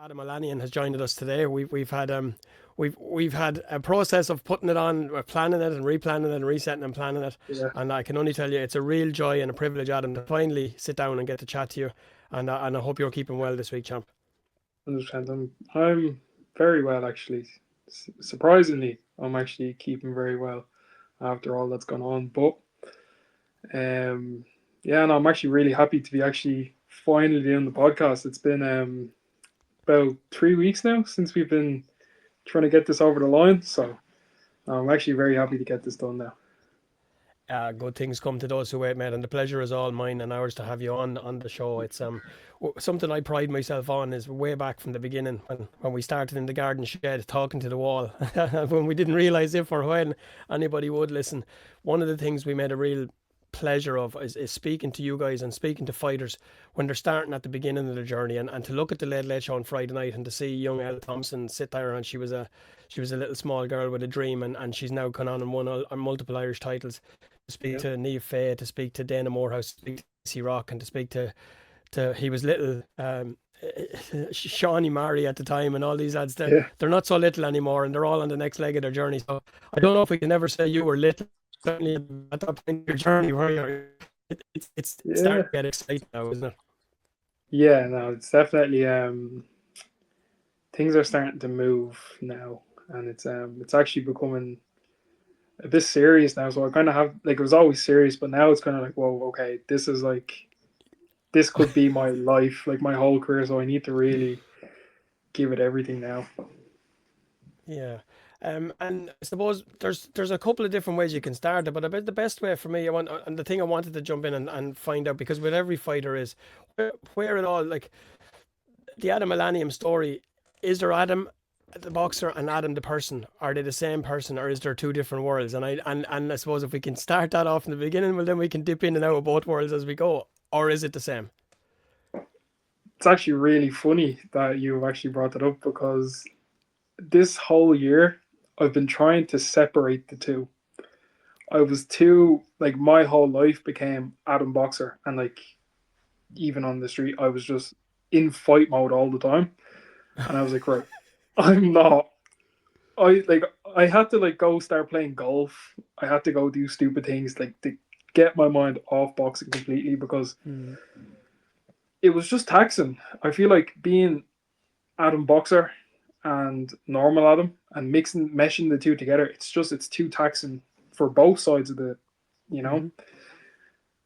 Adam Olaniyan has joined us today. We've had a process of putting it on, planning it and replanning it and resetting and planning it. Yeah, And I can only tell you, it's a real joy and a privilege, Adam, to finally sit down and get to chat to you. And I hope you're keeping well this week, champ. 100%. I'm very well actually. Surprisingly, I'm actually keeping very well after all that's gone on. But um, yeah, no, I'm actually really happy to be actually finally doing the podcast. It's been about 3 weeks now since we've been trying to get this over the line. So I'm actually very happy to get this done now. Good things come to those who wait, mate, and the pleasure is all mine and ours to have you on the show. It's something I pride myself on is way back from the beginning when we started in the garden shed talking to the wall when we didn't realize if or when anybody would listen. One of the things we made a real pleasure of is speaking to you guys and speaking to fighters when they're starting at the beginning of the journey, and to look at the Late Show on Friday night and to see young Elle Thompson sit there, and she was a little small girl with a dream, and she's now gone on and won multiple Irish titles, to speak Yeah, to Neve Faye, to speak to Dana Morehouse, to speak to C Rock, and to speak to he was little Shawnee Murray at the time, and all these lads. yeah, They're not so little anymore, and they're all on the next leg of their journey. So I don't know if we can ever say you were little. Certainly at that point in your journey, where it's yeah, starting to get exciting now, isn't it? yeah. No, it's definitely things are starting to move now, and it's actually becoming a bit serious now. So I kind of have like it was always serious, but now it's kind of like, whoa, okay, this is like this could be my life, like my whole career. So I need to really give it everything now. Yeah. And I suppose there's a couple of different ways you can start it, but I bet the best way for me, and the thing I wanted to jump in and find out, because with every fighter is where it all, like the Adam Millennium story, is there Adam the boxer and Adam the person? Are they the same person, or is there two different worlds? And I suppose if we can start that off in the beginning, well then we can dip in and out of both worlds as we go, or is it the same? It's actually really funny that you've actually brought that up because this whole year I've been trying to separate the two. I was too like my whole life became Adam Boxer, and like even on the street, I was just in fight mode all the time, and I was like, right, I'm not. I like I had to like go start playing golf. I had to go do stupid things like to get my mind off boxing completely because Mm. it was just taxing. I feel like being Adam Boxer and normal Adam and meshing the two together, it's too taxing for both sides of the you know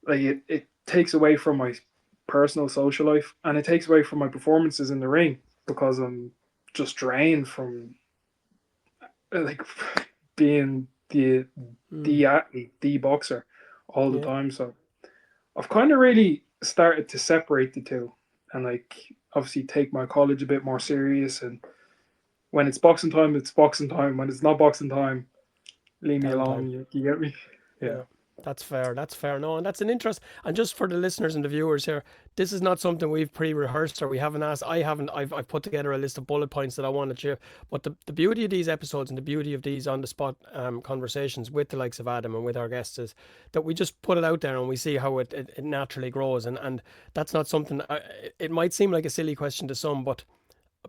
Mm-hmm. like it takes away from my personal social life and it takes away from my performances in the ring because I'm just drained from like being Mm. the athlete, the boxer all the Yeah. time. So I've kind of really started to separate the two and like obviously take my college a bit more serious and when it's boxing time, it's boxing time. When it's not boxing time, leave me Downtime. alone. You get me? Yeah. Yeah, that's fair. That's fair. No, and that's an interest. And just for the listeners and the viewers here, this is not something we've pre-rehearsed or we haven't asked. I haven't. I've put together a list of bullet points that I want to share. But the beauty of these episodes and the beauty of these on the spot conversations with the likes of Adam and with our guests is that we just put it out there and we see how it naturally grows. And that's not something. It might seem like a silly question to some, but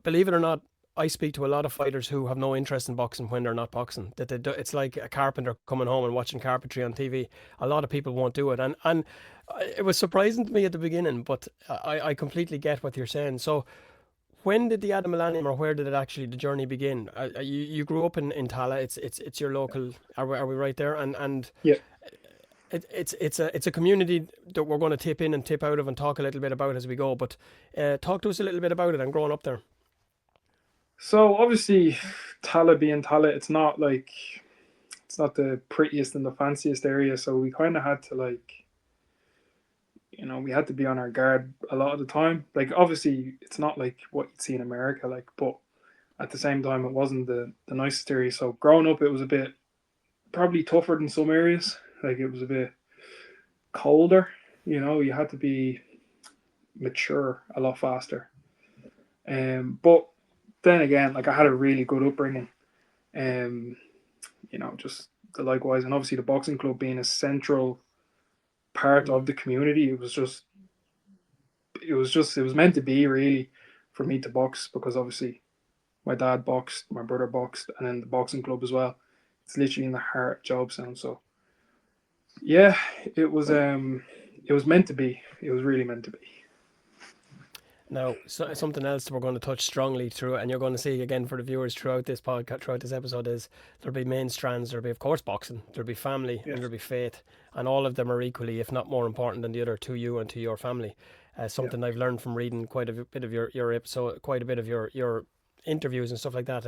believe it or not, I speak to a lot of fighters who have no interest in boxing when they're not boxing. That it's like a carpenter coming home and watching carpentry on TV. A lot of people won't do it, and it was surprising to me at the beginning, but I completely get what you're saying. So when did the Adam Millennium, or where did it actually the journey begin? You grew up in Tallaght. It's your local. Are we right there? And Yeah. it's a community that we're going to tip in and tip out of and talk a little bit about as we go. But talk to us a little bit about it and growing up there. So obviously, Tala being Tala, it's not the prettiest and the fanciest area. So we kind of had to we had to be on our guard a lot of the time. Like obviously, it's not like what you'd see in America, like, but at the same time, it wasn't the nicest area. So growing up, it was a bit probably tougher than some areas. Like it was a bit colder. You had to be mature a lot faster. But then again, like I had a really good upbringing. Um, just the likewise, and obviously the boxing club being a central part of Mm. the community, it was meant to be really for me to box because obviously my dad boxed, my brother boxed, and then the boxing club as well. It's literally in the heart of Jobstown. So yeah, it was meant to be. It was really meant to be. Now, so, something else that we're going to touch strongly through, and you're going to see again for the viewers throughout this podcast, throughout this episode, is there'll be main strands. There'll be, of course, boxing. There'll be family, and Yes. there'll be faith, and all of them are equally, if not more important than the other, to you and to your family. Yeah. Something I've learned from reading quite a bit of your episode, quite a bit of your interviews and stuff like that.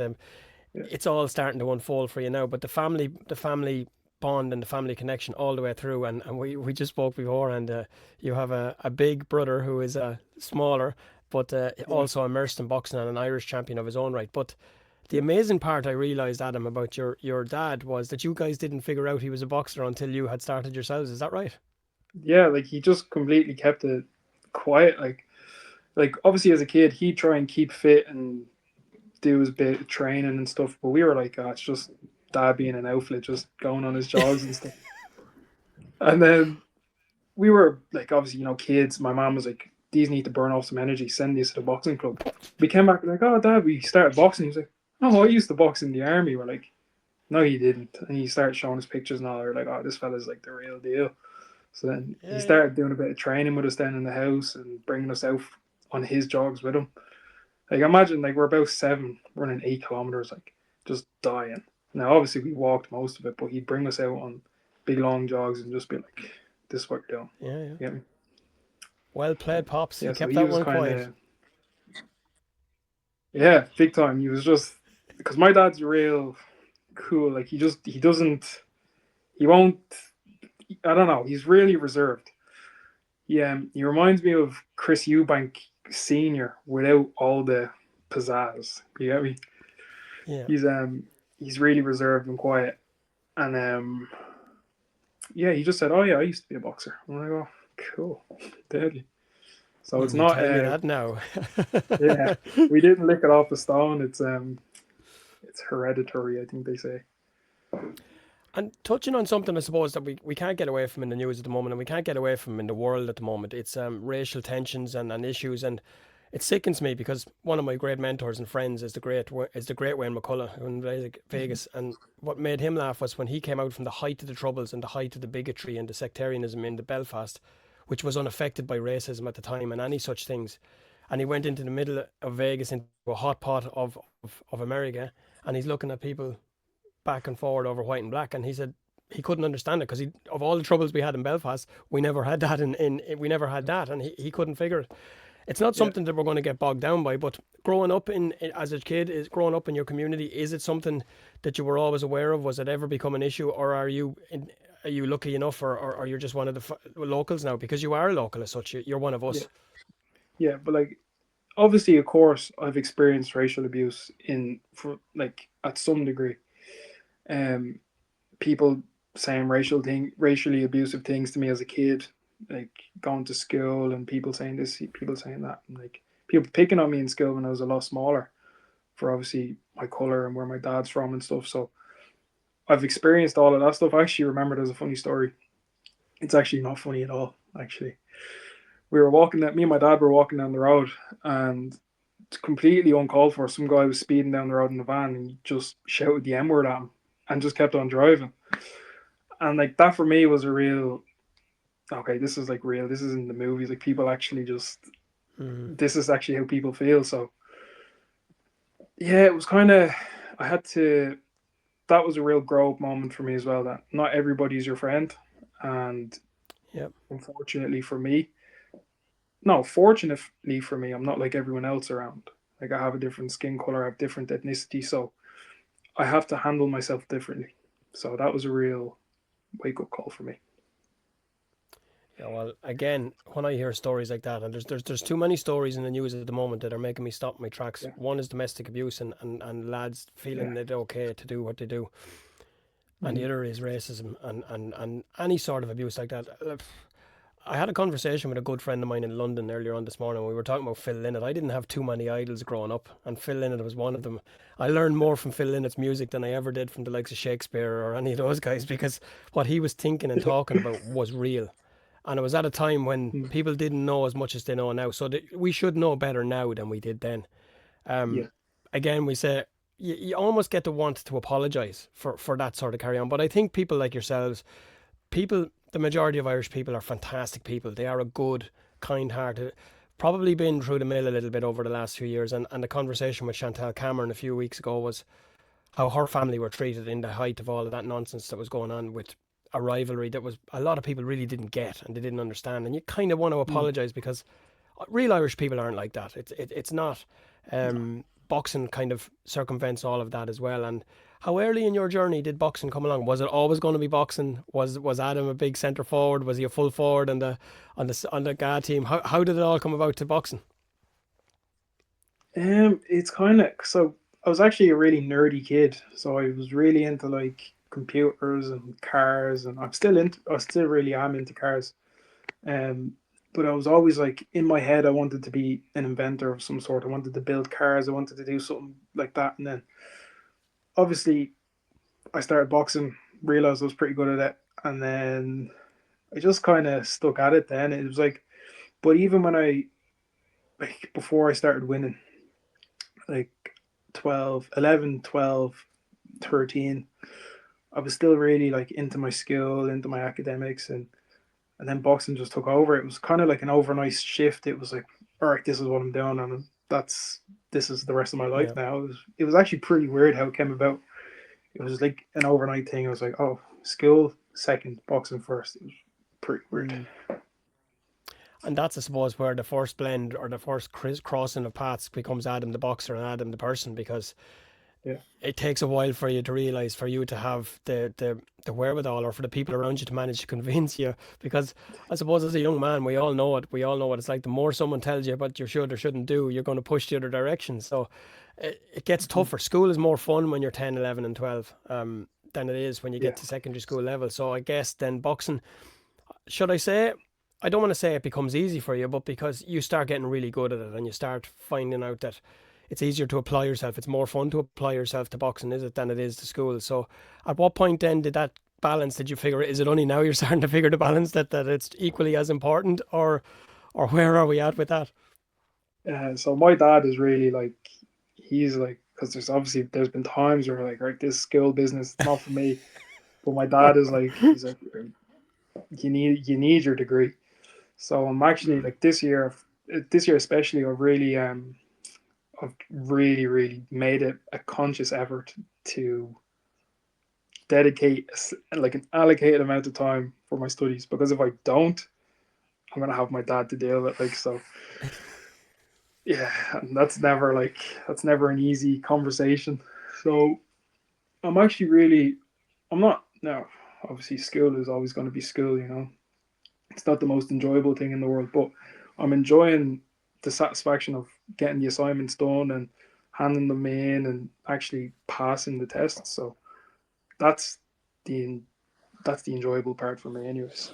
Yeah. It's all starting to unfold for you now. But the family bond and the family connection all the way through. And we just spoke before, and you have a big brother who is smaller, but Yeah. also immersed in boxing and an Irish champion of his own right. But the amazing part I realised, Adam, about your dad was that you guys didn't figure out he was a boxer until you had started yourselves. Is that right? Yeah. Like he just completely kept it quiet. Like obviously as a kid, he'd try and keep fit and do his bit of training and stuff. But we were like, oh, it's just dad being an outfit, just going on his jogs and stuff. And then we were like, obviously, kids. My mom was like, these need to burn off some energy. Send these to the boxing club. We came back like, oh, dad, we started boxing. He was like, no, I used to box in the army. We're like, no, you didn't. And he started showing us pictures and all. We're like, oh, this fella's like the real deal. So then he Yeah, yeah. started doing a bit of training with us down in the house and bringing us out on his jogs with him. Like imagine like we're about 7 running 8 kilometers, like just dying. Now obviously we walked most of it, but he'd bring us out on big long jogs and just be like, "This is what you're doing." Yeah, yeah. You get me? Well played, pops. You Yeah. So kept he that was one kind quiet. of yeah, big time. He was just because my dad's real cool. Like he doesn't he won't. I don't know. He's really reserved. He reminds me of Chris Eubank Senior without all the pizzazz. You get me? Yeah. He's um he's really reserved and quiet. And yeah, he just said, "Oh yeah, I used to be a boxer." I'm like, "Oh, cool, deadly." So it's You not. tell me that now. Yeah, we didn't lick it off the stone. It's hereditary, I think they say. And touching on something, I suppose, that we can't get away from in the news at the moment, and we can't get away from in the world at the moment. It's racial tensions and issues, and it sickens me because one of my great mentors and friends is the great Wayne McCullough in Vegas, and what made him laugh was when he came out from the height of the troubles and the height of the bigotry and the sectarianism in the Belfast, which was unaffected by racism at the time and any such things, and he went into the middle of Vegas into a hot pot of America, and he's looking at people back and forward over white and black, and he said he couldn't understand it because he of all the troubles we had in Belfast, we never had that we never had that, and he couldn't figure it. It's not Yeah, something that we're going to get bogged down by, but growing up as a kid, is growing up in your community, is it something that you were always aware of? Was it ever become an issue, or are you lucky enough, or you're just one of the locals now because you are local as such? You're one of yeah, us. yeah. But like, obviously, of course, I've experienced racial abuse for like at some degree. Um, People saying racially abusive things to me as a kid, like going to school and people saying this, people saying that, and like people picking on me in school when I was a lot smaller for obviously my color and where my dad's from and stuff. So I've experienced all of that stuff. I actually remember there's a funny story. It's actually not funny at all. Actually, me and my dad were walking down the road, and it's completely uncalled for. Some guy was speeding down the road in the van, and he just shouted the N word at him, and just kept on driving. And like that for me was a real okay. This is like real. This is in the movies. Like people actually just Mm. this is actually how people feel. So yeah, it was kind of I had to. That was a real grow up moment for me as well. That not everybody's your friend, and Yep. unfortunately for me, no, fortunately for me, I'm not like everyone else around. Like I have a different skin color, I have different ethnicity, so I have to handle myself differently. So that was a real wake up call for me. Yeah, well, again, when I hear stories like that, and there's too many stories in the news at the moment that are making me stop my tracks. Yeah, One is domestic abuse and lads yeah, feeling it okay to do what they do, and the mm, other is racism and any sort of abuse like that. I had a conversation with a good friend of mine in London earlier on this morning. We were talking about Phil Lynott. I didn't have too many idols growing up, and Phil Lynott was one of them. I learned more from Phil Lynnott's music than I ever did from the likes of Shakespeare or any of those guys because what he was thinking and yeah, talking about was real. And it was at a time when Mm. people didn't know as much as they know now. So we should know better now than we did then. Yeah. Again, we say you almost get to want to apologize for that sort of carry on. But I think people like yourselves, the majority of Irish people are fantastic people. They are a good, kind hearted, probably been through the mill a little bit over the last few years. And the conversation with Chantal Cameron a few weeks ago was how her family were treated in the height of all of that nonsense that was going on with a rivalry that was a lot of people really didn't get and they didn't understand. And you kind of want to Mm. apologize because real Irish people aren't like that. It's not. No. Boxing kind of circumvents all of that as well. And how early in your journey did boxing come along? Was it always going to be boxing? Was Adam a big centre forward? Was he a full forward on the GA team? How did it all come about to boxing? It's kind of so. I was actually a really nerdy kid, so I was really into like computers and cars, and I still really am into cars. Um, but I was always like in my head, I wanted to be an inventor of some sort. I wanted to build cars. I wanted to do something like that. And then obviously I started boxing, realized I was pretty good at it, and then I just kind of stuck at it. Then it was like, but even when I like before I started winning, like 12, 11, 12, 13, I was still really like into my skill, into my academics, and then boxing just took over. It was kind of like an overnight shift. It was like, all right, this is what I'm doing, and this is the rest of my life Yeah. now. It was actually pretty weird how it came about. It was like an overnight thing. I was like, oh, school second, boxing first. It was pretty weird. Mm. And that's, I suppose, where the first blend or the first crossing of paths becomes Adam the boxer and Adam the person, because Yeah. it takes a while for you to realize, for you to have the wherewithal, or for the people around you to manage to convince you. Because I suppose as a young man, we all know it. We all know what it's like. The more someone tells you what you should or shouldn't do, you're going to push the other direction. So it gets Mhm. tougher. School is more fun when you're 10, 11, and 12 than it is when you Yeah. get to secondary school level. So I guess then boxing, should I say, I don't want to say it becomes easy for you, but because you start getting really good at it and you start finding out that it's easier to apply yourself, it's more fun to apply yourself to boxing, is it, than it is to school. So at what point then did that balance, did you figure, is it only now you're starting to figure the balance that it's equally as important, or where are we at with that? So my dad is really like, he's like, because there's been times where like, right, this skill business not for me. But my dad is like, he's like, you need your degree. So I'm actually Mm. like this year especially, I've really really made it a conscious effort to dedicate like an allocated amount of time for my studies, because if I don't, I'm gonna have my dad to deal with. Like so, yeah, and that's never an easy conversation. So I'm actually really, I'm not no. Obviously, school is always going to be school. It's not the most enjoyable thing in the world, but I'm enjoying the satisfaction of getting the assignments done and handing them in and actually passing the tests. So that's the that's the enjoyable part for me, anyways.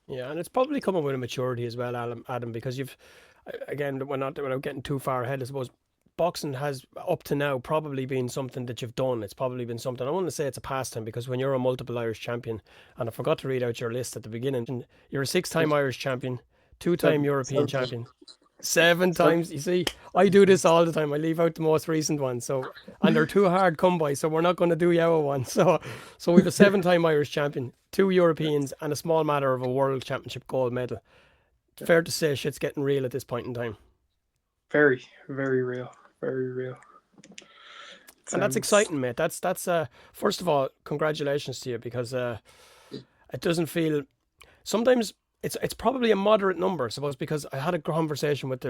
Yeah, and it's probably coming with a maturity as well, Adam, because you've, again, we're not, without getting too far ahead, I suppose, boxing has up to now probably been something that you've done. It's probably been something, I want to say it's a pastime, because when you're a multiple Irish champion, and I forgot to read out your list at the beginning, you're a six-time Irish champion, two-time Seven, European seven, champion, seven seven. times. You see, I do this all the time. I leave out the most recent ones, so, and they're too hard come by, so we're not going to do Yawa one. So we've a seven-time Irish champion, two Europeans, and a small matter of a World Championship gold medal. Fair to say, shit's getting real at this point in time. Very, very real, very real. And that's It's exciting, mate. That's first of all, congratulations to you, because it doesn't feel, sometimes it's probably a moderate number, I suppose, because I had a conversation with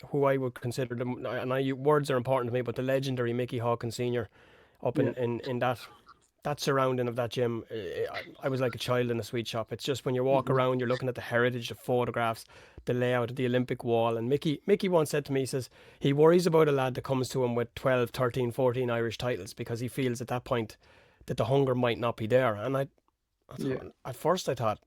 who I would consider them, and words are important to me, but the legendary Mickey Hawkins Senior up yeah, in that surrounding of that gym. I was like a child in a sweet shop. It's just when you walk hmm around, you're looking at the heritage, the photographs, the layout of the Olympic wall. And Mickey once said to me, he says he worries about a lad that comes to him with 12, 13, 14 Irish titles, because he feels at that point that the hunger might not be there. And I yeah, thought, at first I thought,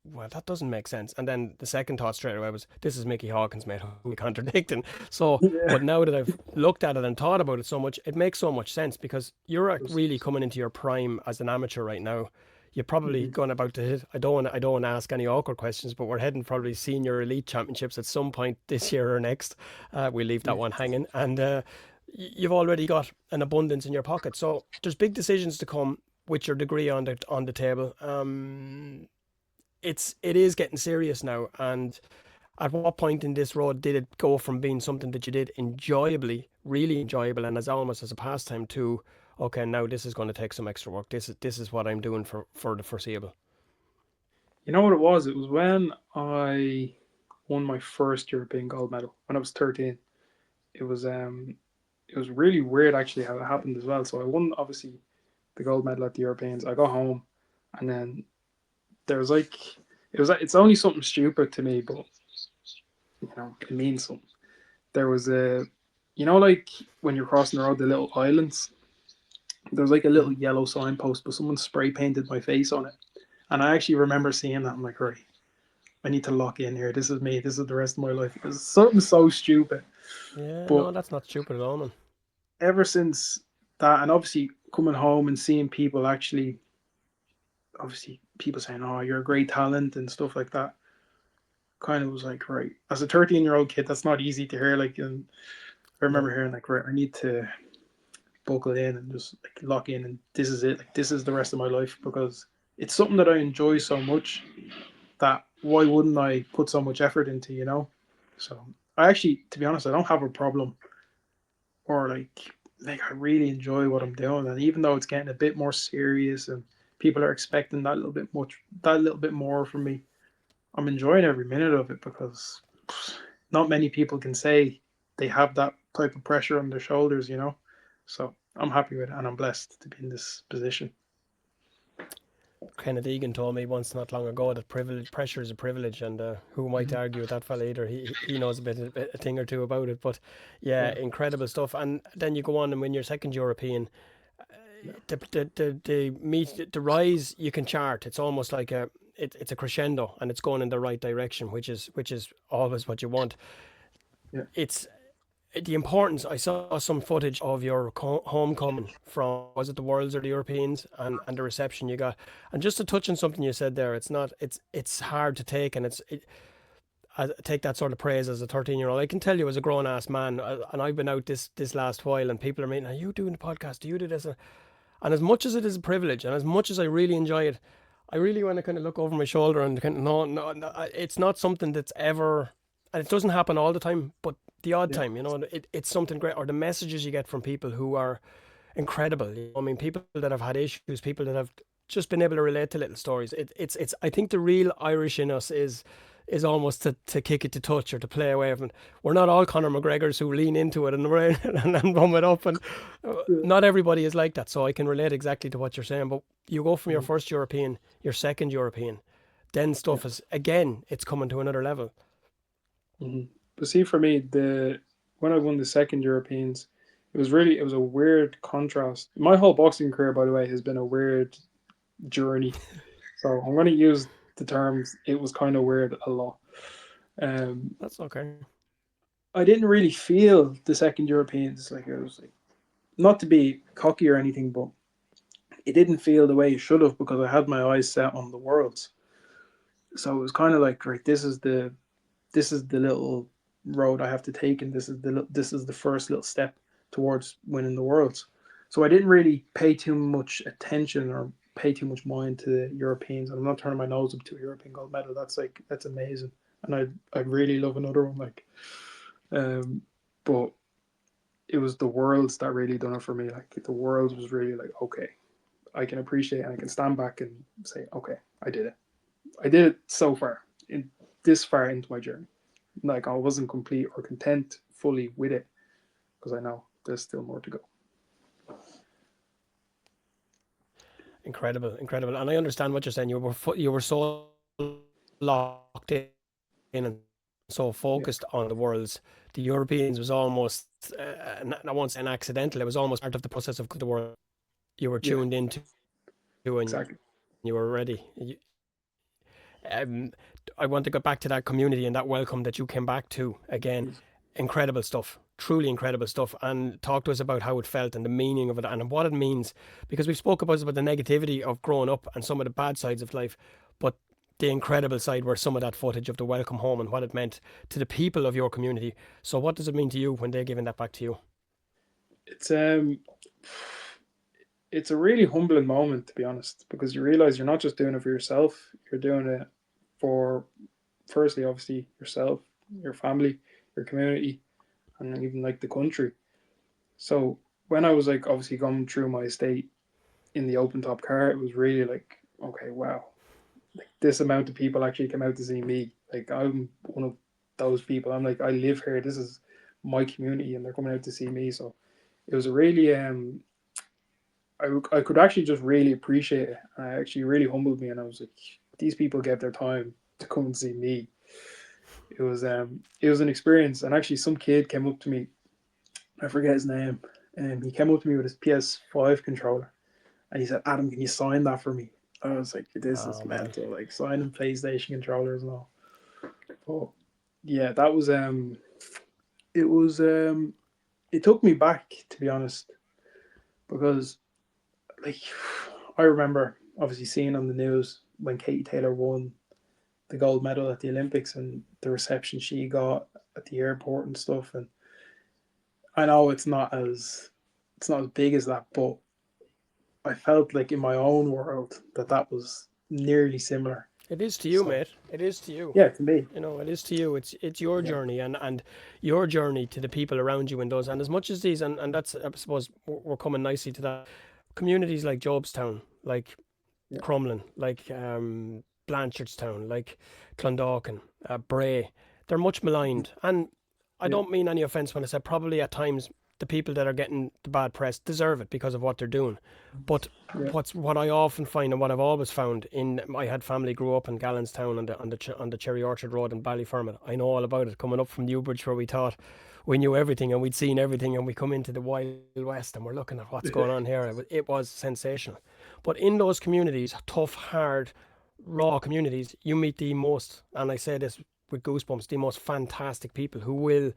well, that doesn't make sense. And then the second thought straight away was, this is Mickey Hawkins, mate, who we contradicting. So, yeah. but now that I've looked at it and thought about it so much, it makes so much sense, because you're really coming into your prime as an amateur right now. You're probably Hmm. going about to hit. I don't want to ask any awkward questions, but we're heading probably senior elite championships at some point this year or next. We leave that Yeah. one hanging, and you've already got an abundance in your pocket. So there's big decisions to come with your degree on the table. It is getting serious now, and at what point in this road did it go from being something that you did enjoyably, really enjoyable, and as almost as a pastime to, okay, now this is going to take some extra work. This is what I'm doing for the foreseeable. You know what it was? It was when I won my first European gold medal when I was 13. It was it was really weird actually how it happened as well. So I won obviously the gold medal at the Europeans. I got home, and then there was like it's only something stupid to me, but it means something. There was a like when you're crossing the road, the little islands. There was like a little Mhm. yellow signpost, but someone spray painted my face on it, and I actually remember seeing that. I'm like, right, I need to lock in here. This is me. This is the rest of my life. It was something so stupid, Yeah, but no, that's not stupid at all, man. ever since that, and obviously coming home and seeing people actually, obviously people saying, "Oh, you're a great talent" and stuff like that, kind of was like, right. As a 13-year-old kid, that's not easy to hear. Like, and I remember No. hearing like, right, I need to buckle in and just like lock in, and this is it. Like, this is the rest of my life because it's something that I enjoy so much that why wouldn't I put so much effort into? So I actually, to be honest, I don't have a problem or like I really enjoy what I'm doing, and even though it's getting a bit more serious and people are expecting that little bit more from me, I'm enjoying every minute of it because not many people can say they have that type of pressure on their shoulders. So I'm happy with it, and I'm blessed to be in this position. Kenneth Egan told me once not long ago that privilege pressure is a privilege, and who am I to Mhm. argue with that fella either? He knows a thing or two about it. But yeah, Yeah, incredible stuff. And then you go on and win your second European. yeah, The rise you can chart. It's almost like it's a crescendo, and it's going in the right direction, which is always what you want. yeah. It's the importance. I saw some footage of your homecoming from, was it the Worlds or the Europeans, and the reception you got. And just to touch on something you said there, it's hard to take, and I take that sort of praise as a 13-year-old. I can tell you as a grown ass man, and I've been out this last while, and people are meeting, are you doing the podcast? Do you do this? And as much as it is a privilege, and as much as I really enjoy it, I really want to kind of look over my shoulder and kind of no, it's not something that's ever, and it doesn't happen all the time, but the odd Yeah. time, it's something great. Or the messages you get from people who are incredible. I mean, people that have had issues, people that have just been able to relate to little stories. It's. I think the real Irish in us is almost to kick it to touch or to play away from it. We're not all Conor McGregors who lean into it and and bum it up, and Yeah. not everybody is like that. So I can relate exactly to what you're saying. But you go from your Mhm. first European, your second European, then Yeah. stuff is again. It's coming to another level. Mhm. But see, for me, the when I won the second Europeans, it was a weird contrast. My whole boxing career, by the way, has been a weird journey. So I'm going to use the terms. It was kind of weird a lot. Um, That's okay. I didn't really feel the second Europeans like it was like not to be cocky or anything, but it didn't feel the way it should have because I had my eyes set on the worlds. So it was kind of like, right, this is the little road I have to take, and this is the first little step towards winning the worlds. So I didn't really pay too much attention or pay too much mind to the Europeans. I'm not turning my nose up to a European gold medal. That's amazing, and I really love another one. Um, but it was the worlds that really done it for me. Like the worlds was really like, okay, I can appreciate and I can stand back and say, okay, I did it. I did it so far, in this far into my journey. Like I wasn't complete or content fully with it because I know there's still more to go. Incredible, incredible. And I understand what you're saying. You were so locked in and so Yeah, focused on the worlds. The Europeans was almost, I won't say an accidental. It was almost part of the process of the world you were yeah, tuned into and exactly. you were ready. I want to go back to that community and that welcome that you came back to again. Incredible stuff. truly incredible stuff, and talk to us about how it felt and the meaning of it and what it means, because we've spoke about the negativity of growing up and some of the bad sides of life, but the incredible side were some of that footage of the welcome home and what it meant to the people of your community. So what does it mean to you when they're giving that back to you? It's it's a really humbling moment, to be honest, because you realize you're not just doing it for yourself, you're doing it for, firstly, obviously, yourself, your family, your community, and even like the country. So when I was like obviously going through my estate in the open top car, it was really like, okay, wow, like this amount of people actually came out to see me. Like I'm one of those people. I'm like, I live here. This is my community, and they're coming out to see me. So it was a really I could actually just really appreciate it. And it actually really humbled me, and I was like, these people get their time to come and see me. It was an experience, and actually some kid came up to me. I forget his name, and he came up to me with his PS5 controller, and he said, "Adam, can you sign that for me?" I was like, "This is Oh man. mental!" Like signing PlayStation controllers and all. But yeah, that was it was it took me back, to be honest, because like I remember obviously seeing on the news when Katie Taylor won the gold medal at the Olympics and the reception she got at the airport and stuff. And I know it's not as big as that, but I felt like in my own world that that was nearly similar. It is to you, So mate. It is to you. yeah, to me, You know, it is to you. It's your yeah, journey, and your journey to the people around you in those. And as much as these, and that's, I suppose we're coming nicely to that. Communities like Jobstown, like yeah, Crumlin, like Blanchardstown, like Clondalkin, Bray, they're much maligned. And I yeah, don't mean any offence when I say probably at times the people that are getting the bad press deserve it because of what they're doing. But yeah, what I often find and what I've always found in, I had family grew up in Gallenstown on the Cherry Orchard Road in Ballyfermot. I know all about it. Coming up from Newbridge, where we thought we knew everything and we'd seen everything, and we come into the Wild West and we're looking at what's going on here. It was sensational. But in those communities, tough, hard, raw communities, you meet the most, and I say this with goosebumps, the most fantastic people who will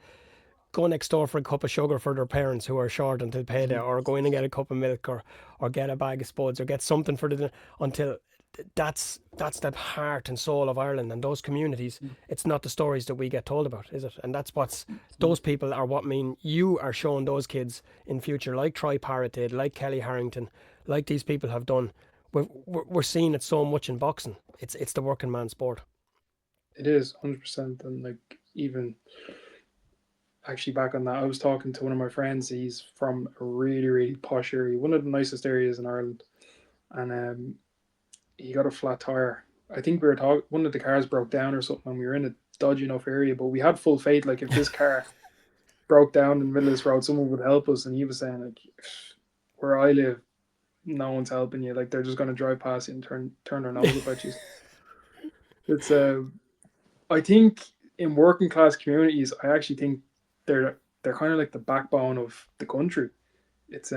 go next door for a cup of sugar for their parents who are short until payday, or go in and get a cup of milk, or get a bag of spuds, or get something for the until that's that heart and soul of Ireland and those communities. It's not the stories that we get told about, is it? And that's what's, those people are what mean you are showing those kids in future, like Troy Parrott did, like Kelly Harrington, like these people have done. We're seeing it so much in boxing. It's the working man sport. it is 100%. And like even actually back on that, I was talking to one of my friends. He's from a really really posh area, one of the nicest areas in Ireland, and he got a flat tire. I think we were talking. One of the cars broke down or something, and we were in a dodgy enough area. But we had full faith, like if this car broke down in the middle of this road, someone would help us. And he was saying like, where I live, no one's helping you. Like they're just going to drive past you and turn their nose up at you. It's I think in working class communities, I actually think they're kind of like the backbone of the country. It's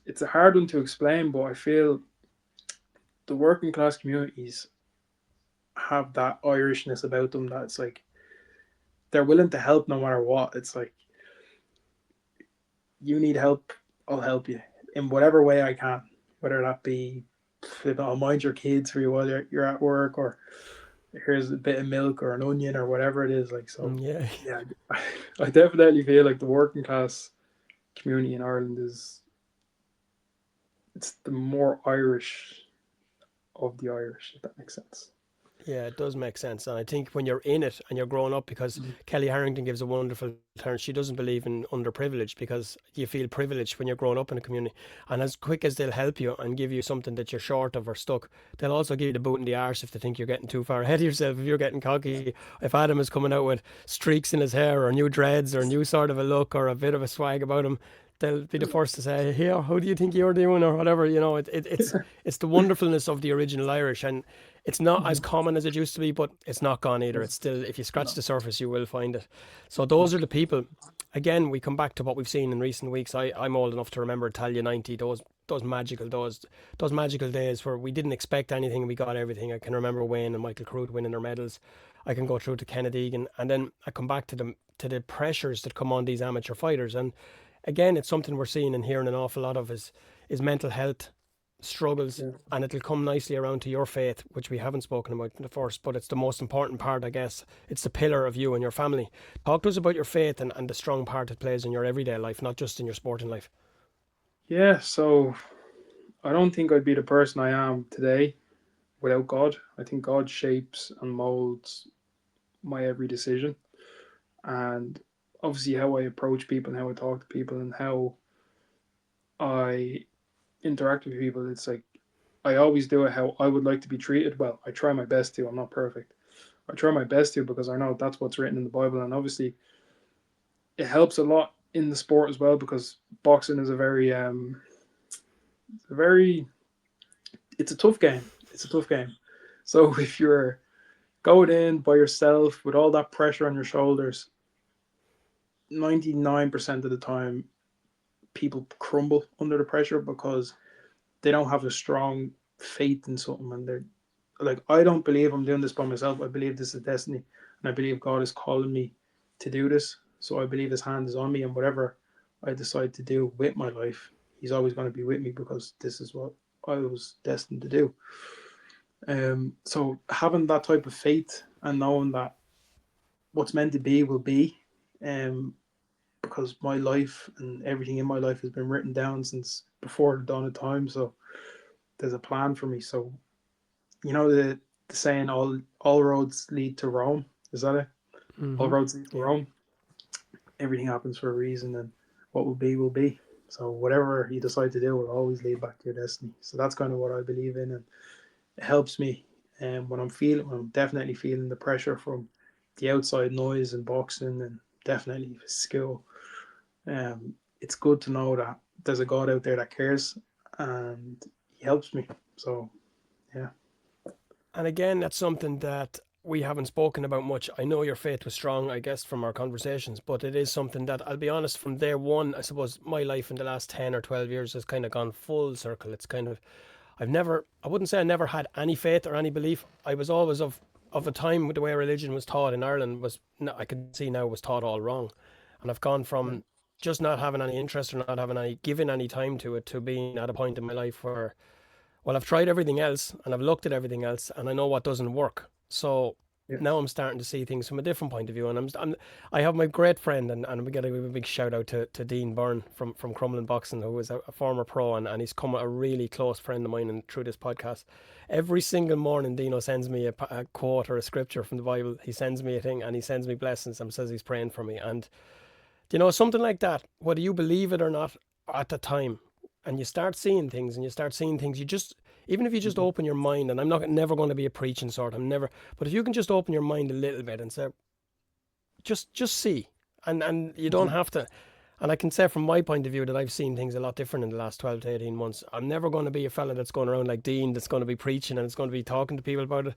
it's a hard one to explain, but I feel the working class communities have that Irishness about them that it's like they're willing to help no matter what. It's like you need help, I'll help you in whatever way I can, whether that be I'll mind your kids for you while you're at work, or here's a bit of milk or an onion or whatever it is. Like so, Yeah. yeah, I definitely feel like the working class community in Ireland is it's the more Irish of the Irish, if that makes sense. Yeah, it does make sense. And I think when you're in it and you're growing up, because Kelly Harrington gives a wonderful turn, she doesn't believe in underprivileged, because you feel privileged when you're growing up in a community. And as quick as they'll help you and give you something that you're short of or stuck, they'll also give you the boot in the arse if they think you're getting too far ahead of yourself, if you're getting cocky. If Adam is coming out with streaks in his hair or new dreads or new sort of a look or a bit of a swag about him, they'll be the first to say, "Here, how do you think you're doing?" or whatever. You know, it's the wonderfulness of the original Irish, and it's not as common as it used to be, but it's not gone either. It's still, if you scratch the surface, you will find it. So those are the people. Again, we come back to what we've seen in recent weeks. I'm old enough to remember Italia '90. those magical days where we didn't expect anything and we got everything. I can remember Wayne and Michael Carruth winning their medals. I can go through to Kennedy Egan, and then I come back to the pressures that come on these amateur fighters. And again, it's something we're seeing and hearing an awful lot of is mental health struggles, Yeah. and it'll come nicely around to your faith, which we haven't spoken about in the first, but it's the most important part, I guess. It's the pillar of you and your family. Talk to us about your faith and the strong part it plays in your everyday life, not just in your sporting life. Yeah, so I don't think I'd be the person I am today without God. I think God shapes and molds my every decision, and obviously how I approach people and how I talk to people and how I interact with people. It's like I always do it how I would like to be treated. Well, I try my best to. I'm not perfect. I try my best to because I know that's what's written in the Bible, and obviously it helps a lot in the sport as well because boxing is a very it's a tough game. It's a tough game. So if you're going in by yourself with all that pressure on your shoulders, 99% of the time people crumble under the pressure because they don't have a strong faith in something, and they're like, I don't believe I'm doing this by myself. I believe this is destiny, and I believe God is calling me to do this. So I believe His hand is on me, and whatever I decide to do with my life, He's always going to be with me because this is what I was destined to do. So having that type of faith and knowing that what's meant to be will be, um, because my life and everything in my life has been written down since before the dawn of time. So there's a plan for me. So you know the saying, all roads lead to Rome. Is that it? All Mm-hmm. roads lead to Yeah. Rome. Everything happens for a reason, and what will be will be. So whatever you decide to do will always lead back to your destiny. So that's kind of what I believe in, and it helps me. And when I'm definitely feeling the pressure from the outside noise and boxing, and definitely school, it's good to know that there's a God out there that cares, and He helps me. So yeah, And again, that's something that we haven't spoken about much. I know your faith was strong, I guess, from our conversations, but it is something that I'll be honest, from day one, I suppose my life in the last 10 or 12 years has kind of gone full circle. It's kind of, I wouldn't say I never had any faith or any belief. I was always of a time with the way religion was taught in Ireland I could see now was taught all wrong. And I've gone yeah, from just not having any interest or not having any, giving any time to it, to being at a point in my life where, well, I've tried everything else and I've looked at everything else and I know what doesn't work. So yeah. now I'm starting to see things from a different point of view. And I have my great friend, and we got a big shout out to Dean Byrne from Crumlin Boxing, who is a former pro, and he's come a really close friend of mine and through this podcast. Every single morning, Dino sends me a quote or a scripture from the Bible. He sends me a thing and he sends me blessings and says he's praying for me. And something like that, whether you believe it or not at the time, and you start seeing things you just, even if you just Mhm. open your mind, and I'm not never going to be a preaching sort, I'm never, but if you can just open your mind a little bit and say, just see, and you don't Mhm. have to. And I can say from my point of view that I've seen things a lot different in the last 12 to 18 months. I'm never going to be a fella that's going around like Dean, that's going to be preaching and it's going to be talking to people about it.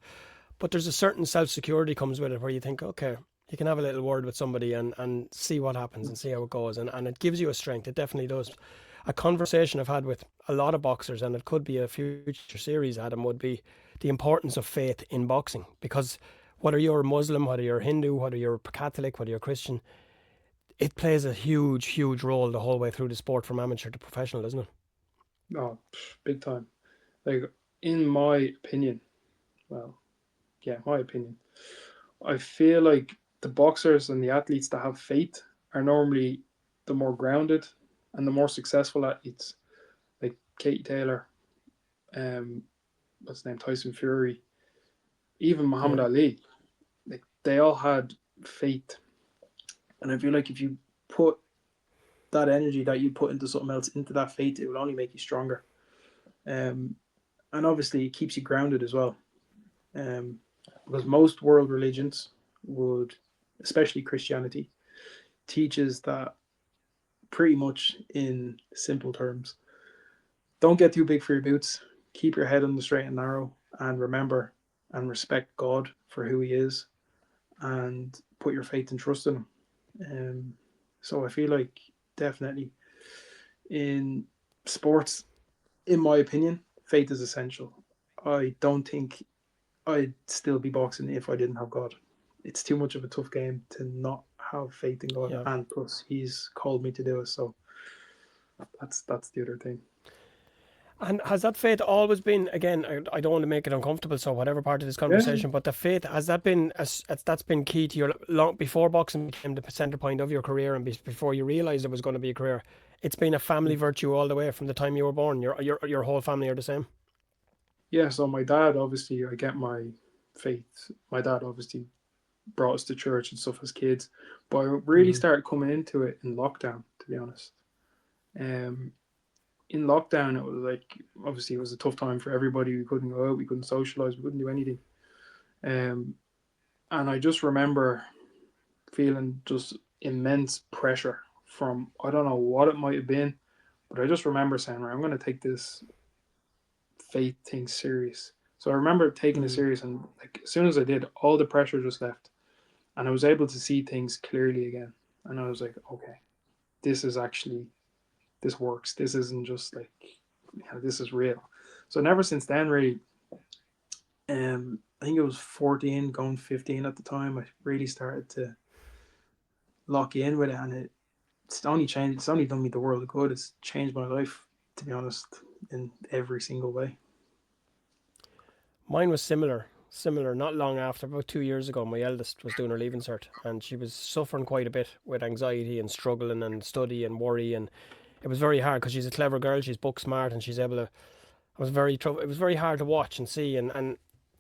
But there's a certain self-security comes with it where you think, okay, you can have a little word with somebody and see what happens and see how it goes. And it gives you a strength. It definitely does. A conversation I've had with a lot of boxers, and it could be a future series, Adam, would be the importance of faith in boxing. Because whether you're Muslim, whether you're Hindu, whether you're Catholic, whether you're Christian, it plays a huge, huge role the whole way through the sport from amateur to professional, doesn't it? Oh, big time. Like in my opinion, well, yeah, my opinion. I feel like the boxers and the athletes that have faith are normally the more grounded and the more successful athletes, like Katie Taylor, um, what's his name, Tyson Fury, even Muhammad Yeah. Ali. Like they all had faith, and I feel like if you put that energy that you put into something else into that faith, it will only make you stronger. Um, and obviously, it keeps you grounded as well. Um, because most world religions would, especially Christianity, teaches that pretty much in simple terms. Don't get too big for your boots. Keep your head on the straight and narrow, and remember and respect God for who He is, and put your faith and trust in Him. So I feel like definitely in sports, in my opinion, faith is essential. I don't think I'd still be boxing if I didn't have God. It's too much of a tough game to not have faith in God, Yeah. and plus He's called me to do it. So that's the other thing. And has that faith always been, again, I don't want to make it uncomfortable, so whatever part of this Yeah, conversation, but the faith, has that been, that's been key to your, long before boxing became the center point of your career and before you realized it was going to be a career, it's been a family virtue all the way from the time you were born. Your whole family are the same. yeah. So my dad, obviously, I get my faith. My dad obviously brought us to church and stuff as kids, but I really Hmm. started coming into it in lockdown. To be honest, um, in lockdown, it was like obviously it was a tough time for everybody. We couldn't go out, we couldn't socialize, we couldn't do anything. Um, and I just remember feeling just immense pressure from, I don't know what it might have been, but I just remember saying, right, I'm going to take this faith thing serious. So I remember taking it Hmm. serious, and like as soon as I did, all the pressure just left, and I was able to see things clearly again. And I was like, okay, this is actually, this works. This isn't just like, this is real. So never since then, really, I think it was 14, going 15 at the time, I really started to lock in with it, and it's only changed. It's only done me the world of good. It's changed my life, to be honest, in every single way. Mine was similar. Not long after, about 2 years ago, my eldest was doing her leaving cert, and she was suffering quite a bit with anxiety and struggling and study and worry, and it was very hard because she's a clever girl. She's book smart, and she's able to. It was very trouble. It was very hard to watch and see, and Yeah,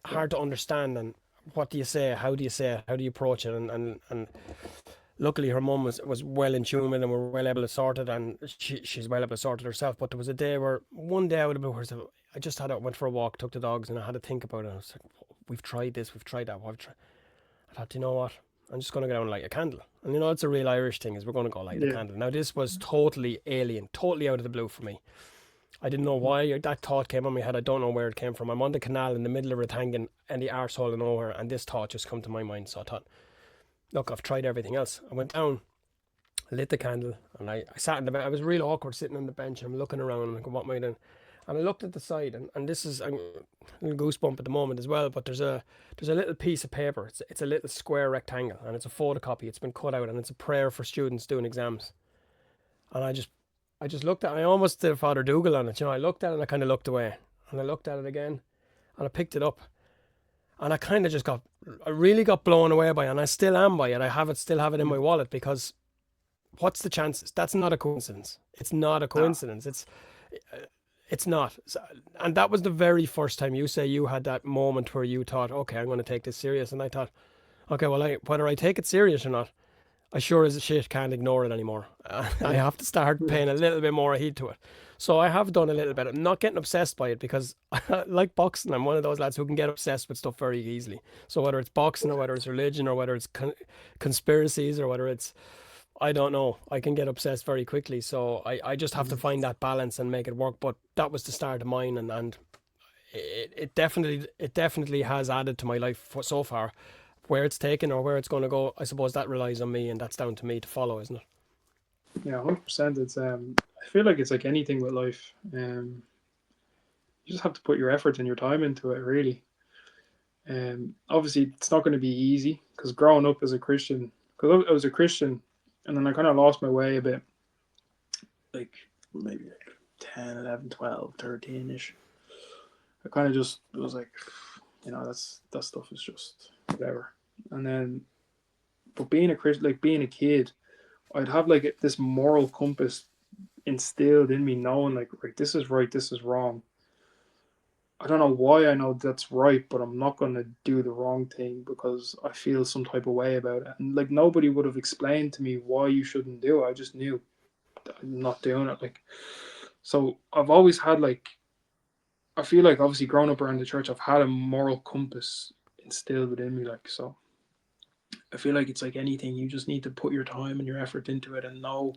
hard to understand. And what do you say? How do you say it? How do you approach it? And luckily, her mum was well in tune with it and were well able to sort it, and she's well able to sort it herself. But there was a day where one day out of the blue, I just had went for a walk, took the dogs, and I had to think about it. I was like, we've tried this, we've tried that. I thought, you know what? I'm just going to go down and light a candle. And it's a real Irish thing, is we're going to go light a yeah, candle. Now, this was totally alien, totally out of the blue for me. I didn't know why that thought came on my head. I don't know where it came from. I'm on the canal in the middle of it hanging in the arsehole of nowhere, and this thought just come to my mind. So I thought, look, I've tried everything else. I went down, lit the candle, and I sat in the bench. I was real awkward sitting on the bench. And I'm looking around and I'm going, what am I doing? And I looked at the side, and this is, I'm a little goosebump at the moment as well. But there's a little piece of paper. It's a little square rectangle, and it's a photocopy. It's been cut out, and it's a prayer for students doing exams. And I just looked at it. I almost did a Father Dougal on it. I looked at it and I kind of looked away. And I looked at it again and I picked it up. And I kind of I really got blown away by it. And I still am by it. Still have it in my wallet because what's the chances? That's not a coincidence. It's not a no, coincidence. It's not. And that was the very first time you say you had that moment where you thought, okay, I'm going to take this serious. And I thought, okay, well, whether I take it serious or not, I sure as shit can't ignore it anymore. I yeah, have to start paying a little bit more heed to it. So I have done a little bit. I'm not getting obsessed by it because, like boxing, I'm one of those lads who can get obsessed with stuff very easily. So whether it's boxing or whether it's religion or whether it's conspiracies or whether it's, I don't know, I can get obsessed very quickly. So I just have to find that balance and make it work. But that was the start of mine, and it definitely has added to my life so far. Where it's taken or where it's going to go, I suppose that relies on me, and that's down to me to follow, isn't it? yeah, 100%. It's I feel like it's like anything with life. You just have to put your effort and your time into it, really. Obviously, it's not going to be easy because growing up as a Christian, because I was a Christian, and then I kind of lost my way a bit, like maybe like 10, 11, 12, 13 ish. I kind of just was like, that stuff is just whatever. And then, but being a Christian, like being a kid, I'd have like this moral compass instilled in me, knowing like, right, this is right, this is wrong. I don't know why I know that's right, but I'm not going to do the wrong thing because I feel some type of way about it. And like nobody would have explained to me why you shouldn't do it. I just knew that I'm not doing it. Like, so I've always had like, I feel like obviously growing up around the church, I've had a moral compass instilled within me. Like, so I feel like it's like anything, you just need to put your time and your effort into it and know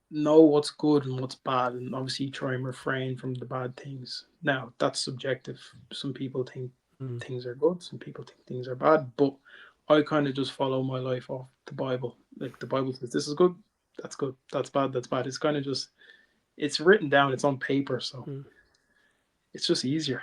what's good and what's bad, and obviously try and refrain from the bad things. Now that's subjective. Some people think Mm. things are good, some people think things are bad, but I kind of just follow my life off the Bible. Like the Bible says, this is good, that's bad, that's bad. It's kind of just it's written down, it's on paper, so Mm. it's just easier,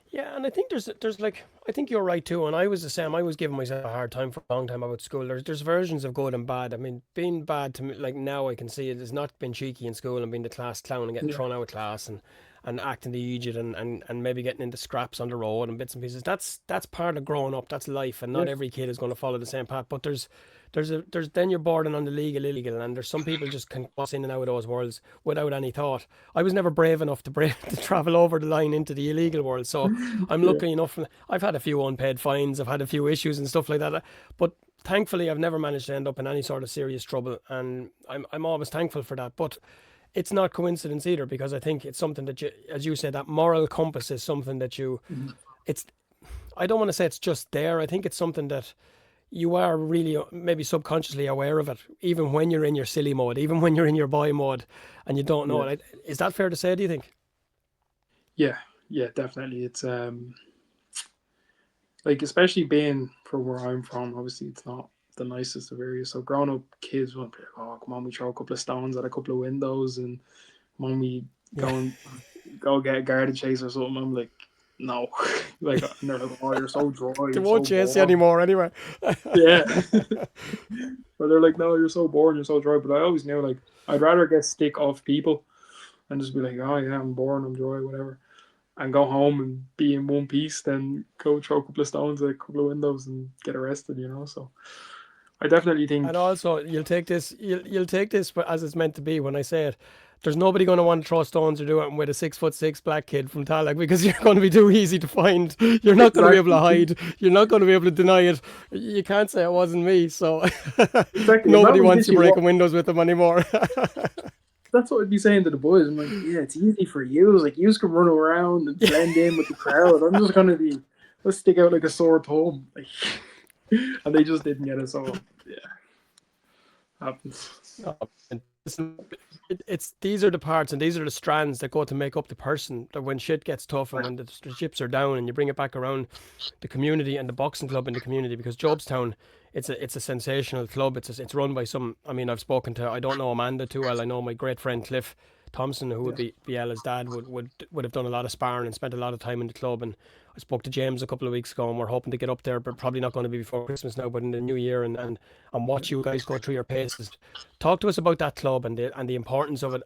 Yeah, and I think there's like I think you're right too, and I was the same. I was giving myself a hard time for a long time about school. There's versions of good and bad. I mean, being bad to me, like now I can see it is not being cheeky in school and being the class clown and getting Yeah. thrown out of class and acting the idiot and maybe getting into scraps on the road and bits and pieces. That's part of growing up. That's life, and Yeah. not every kid is going to follow the same path. But there's then you're bordering on the legal illegal, and there's some people just can cross in and out of those worlds without any thought. I was never brave enough to travel over the line into the illegal world, so I'm Yeah. lucky enough. I've had a few unpaid fines, I've had a few issues and stuff like that, but thankfully I've never managed to end up in any sort of serious trouble, and I'm always thankful for that. But it's not coincidence either, because I think it's something that you, as you said, that moral compass is something that you. Mhm. It's I don't want to say it's just there. I think it's something that you are really maybe subconsciously aware of it, even when you're in your silly mode, even when you're in your boy mode, and you don't know Yeah. it. Is that fair to say? Do you think? Yeah. Yeah, definitely. It's like, especially being from where I'm from, obviously it's not the nicest of areas. So growing up, kids would be like, "Oh, come on, we throw a couple of stones at a couple of windows, and when we Yeah. go get a garden chase or something," I'm like, "No," like, and they're like, "Oh, you're so dry, They you're won't so chase you boring." anymore anyway. Yeah, but they're like, "No, you're so boring, you're so dry." But I always knew, like, I'd rather get stick off people and just be like, "Oh yeah, I'm boring, I'm dry, whatever," and go home and be in one piece than go throw a couple of stones at a couple of windows and get arrested. So I definitely And think, also, you'll take this as it's meant to be when I say it. There's nobody going to want to throw stones or do it with a 6'6" black kid from Tallaght, because you're going to be too easy to find. You're not going to be able to exactly, hide. You're not going to be able to deny it. You can't say it wasn't me. So exactly, and that nobody was wants you literally what breaking windows with them anymore. that's what I'd be saying to the boys. I'm like, yeah, it's easy for you. Like, you can run around and blend in with the crowd. I'm just gonna be, let's stick out like a sore thumb. Like, and they just didn't get it. So yeah, happens. No, it's these are the parts and these are the strands that go to make up the person. That when shit gets tough and when the chips are down, and you bring it back around the community and the boxing club in the community, because Jobstown, it's a sensational club. It's run by some. I mean, I've spoken to, I don't know Amanda too well. I know my great friend Cliff Thompson, who would Yeah, be Ella's dad, would have done a lot of sparring and spent a lot of time in the club. And I spoke to James a couple of weeks ago, and we're hoping to get up there, but probably not going to be before Christmas now, but in the new year, and watch you guys go through your paces. Talk to us about that club and the importance of it.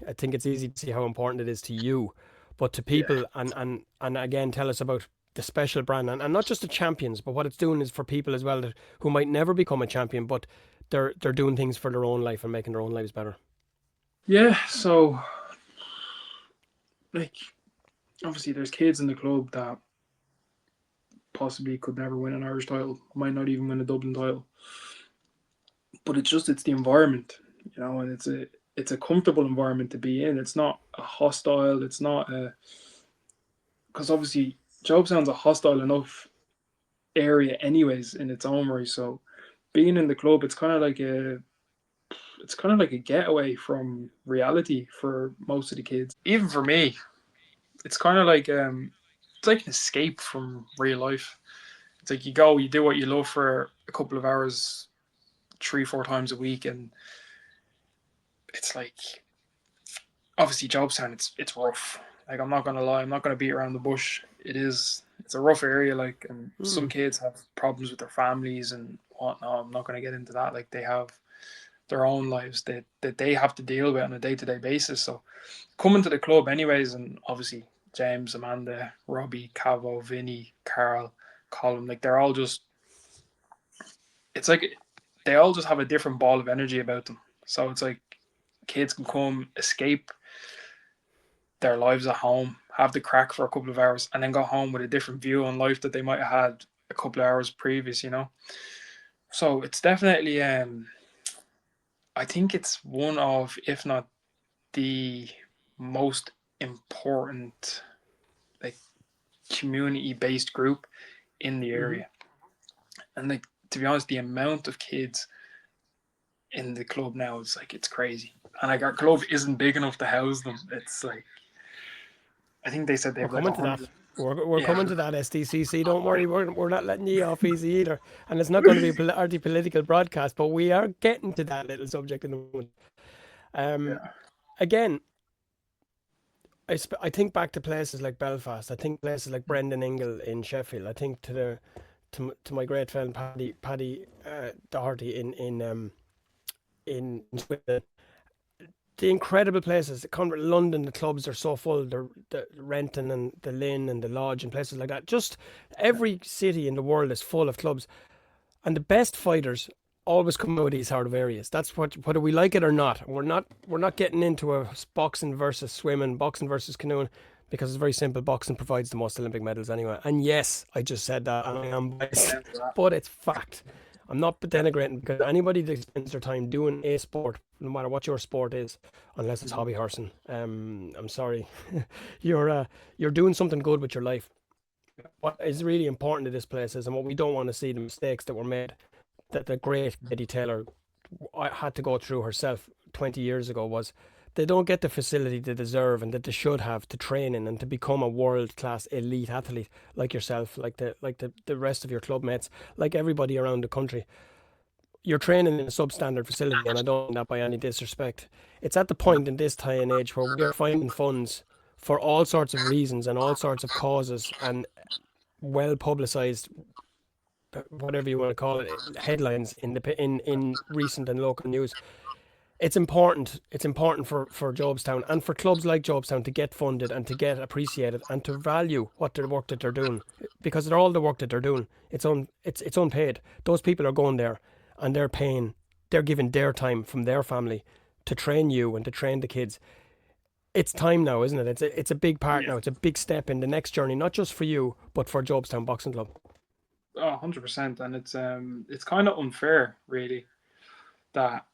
I think it's easy to see how important it is to you, but to yeah, people, and again, tell us about the special brand, and not just the champions, but what it's doing is for people as well, that who might never become a champion, but they're doing things for their own life and making their own lives better. yeah. So, like, obviously, there's kids in the club that possibly could never win an Irish title, might not even win a Dublin title. But it's the environment, and it's a comfortable environment to be in. It's not a hostile. It's not a because obviously Jobstown's a hostile enough area anyways in its own right. So being in the club, it's kind of like a getaway from reality for most of the kids. Even for me, it's kind of like it's like an escape from real life. It's like you go, you do what you love for a couple of hours, 3, 4 times a week, and it's like obviously Jobstown. It's rough. Like, I'm not gonna lie, I'm not gonna beat around the bush. It's a rough area. Like, and some Mm. kids have problems with their families and whatnot. I'm not gonna get into that. Like, they have their own lives that they have to deal with on a day-to-day basis. So coming to the club anyways, and obviously James, Amanda, Robbie, Cavo, Vinny, Carl, Colin, like, they're all just, it's like they all just have a different ball of energy about them. So it's like kids can come, escape their lives at home, have the crack for a couple of hours, and then go home with a different view on life that they might have had a couple of hours previous. So it's definitely, I think it's one of, if not the most important, like, community based group in the Hmm. area. And, like, to be honest, the amount of kids in the club now is like, it's crazy. And, like, our club isn't big enough to house them. It's like, I think they said they We're have like coming to that. We're Yeah, coming to that SDCC. Don't worry, we're not letting you off easy either. And it's not going to be a anti-political broadcast, but we are getting to that little subject in the moment. Um, yeah, Again, I think back to places like Belfast. I think places like Brendan Ingle in Sheffield. I think to my great friend Paddy Doherty in Sweden. The incredible places. London, the clubs are so full. The Renton and the Lynn and the Lodge and places like that. Just every city in the world is full of clubs, and the best fighters always come out of these sort of areas. That's whether we like it or not. We're not getting into a boxing versus swimming, boxing versus canoeing, because it's very simple. Boxing provides the most Olympic medals anyway. And yes, I just said that, and I am biased, amen to that. but it's fact. I'm not denigrating, because anybody that spends their time doing a sport, no matter what your sport is, unless it's hobby horsing, I'm sorry, you're doing something good with your life. What is really important to this place is, and what we don't want to see, the mistakes that were made, that the great Eddie Taylor had to go through herself 20 years ago, was they don't get the facility they deserve and that they should have to train in and to become a world class elite athlete like yourself, like the rest of your club mates, like everybody around the country. You're training in a substandard facility, and I don't mean that by any disrespect. It's at the point in this day and age where we are finding funds for all sorts of reasons and all sorts of causes, and well publicized, whatever you want to call it, headlines in recent and local news. It's important. It's important for Jobstown and for clubs like Jobstown to get funded and to get appreciated and to value what their work that they're doing, because they're all the work that they're doing. It's unpaid. Those people are going there and they're paying. They're giving their time from their family to train you and to train the kids. It's time now, isn't it? It's a big part Yeah. now. It's a big step in the next journey, not just for you, but for Jobstown Boxing Club. Oh, 100%. And it's kind of unfair, really, that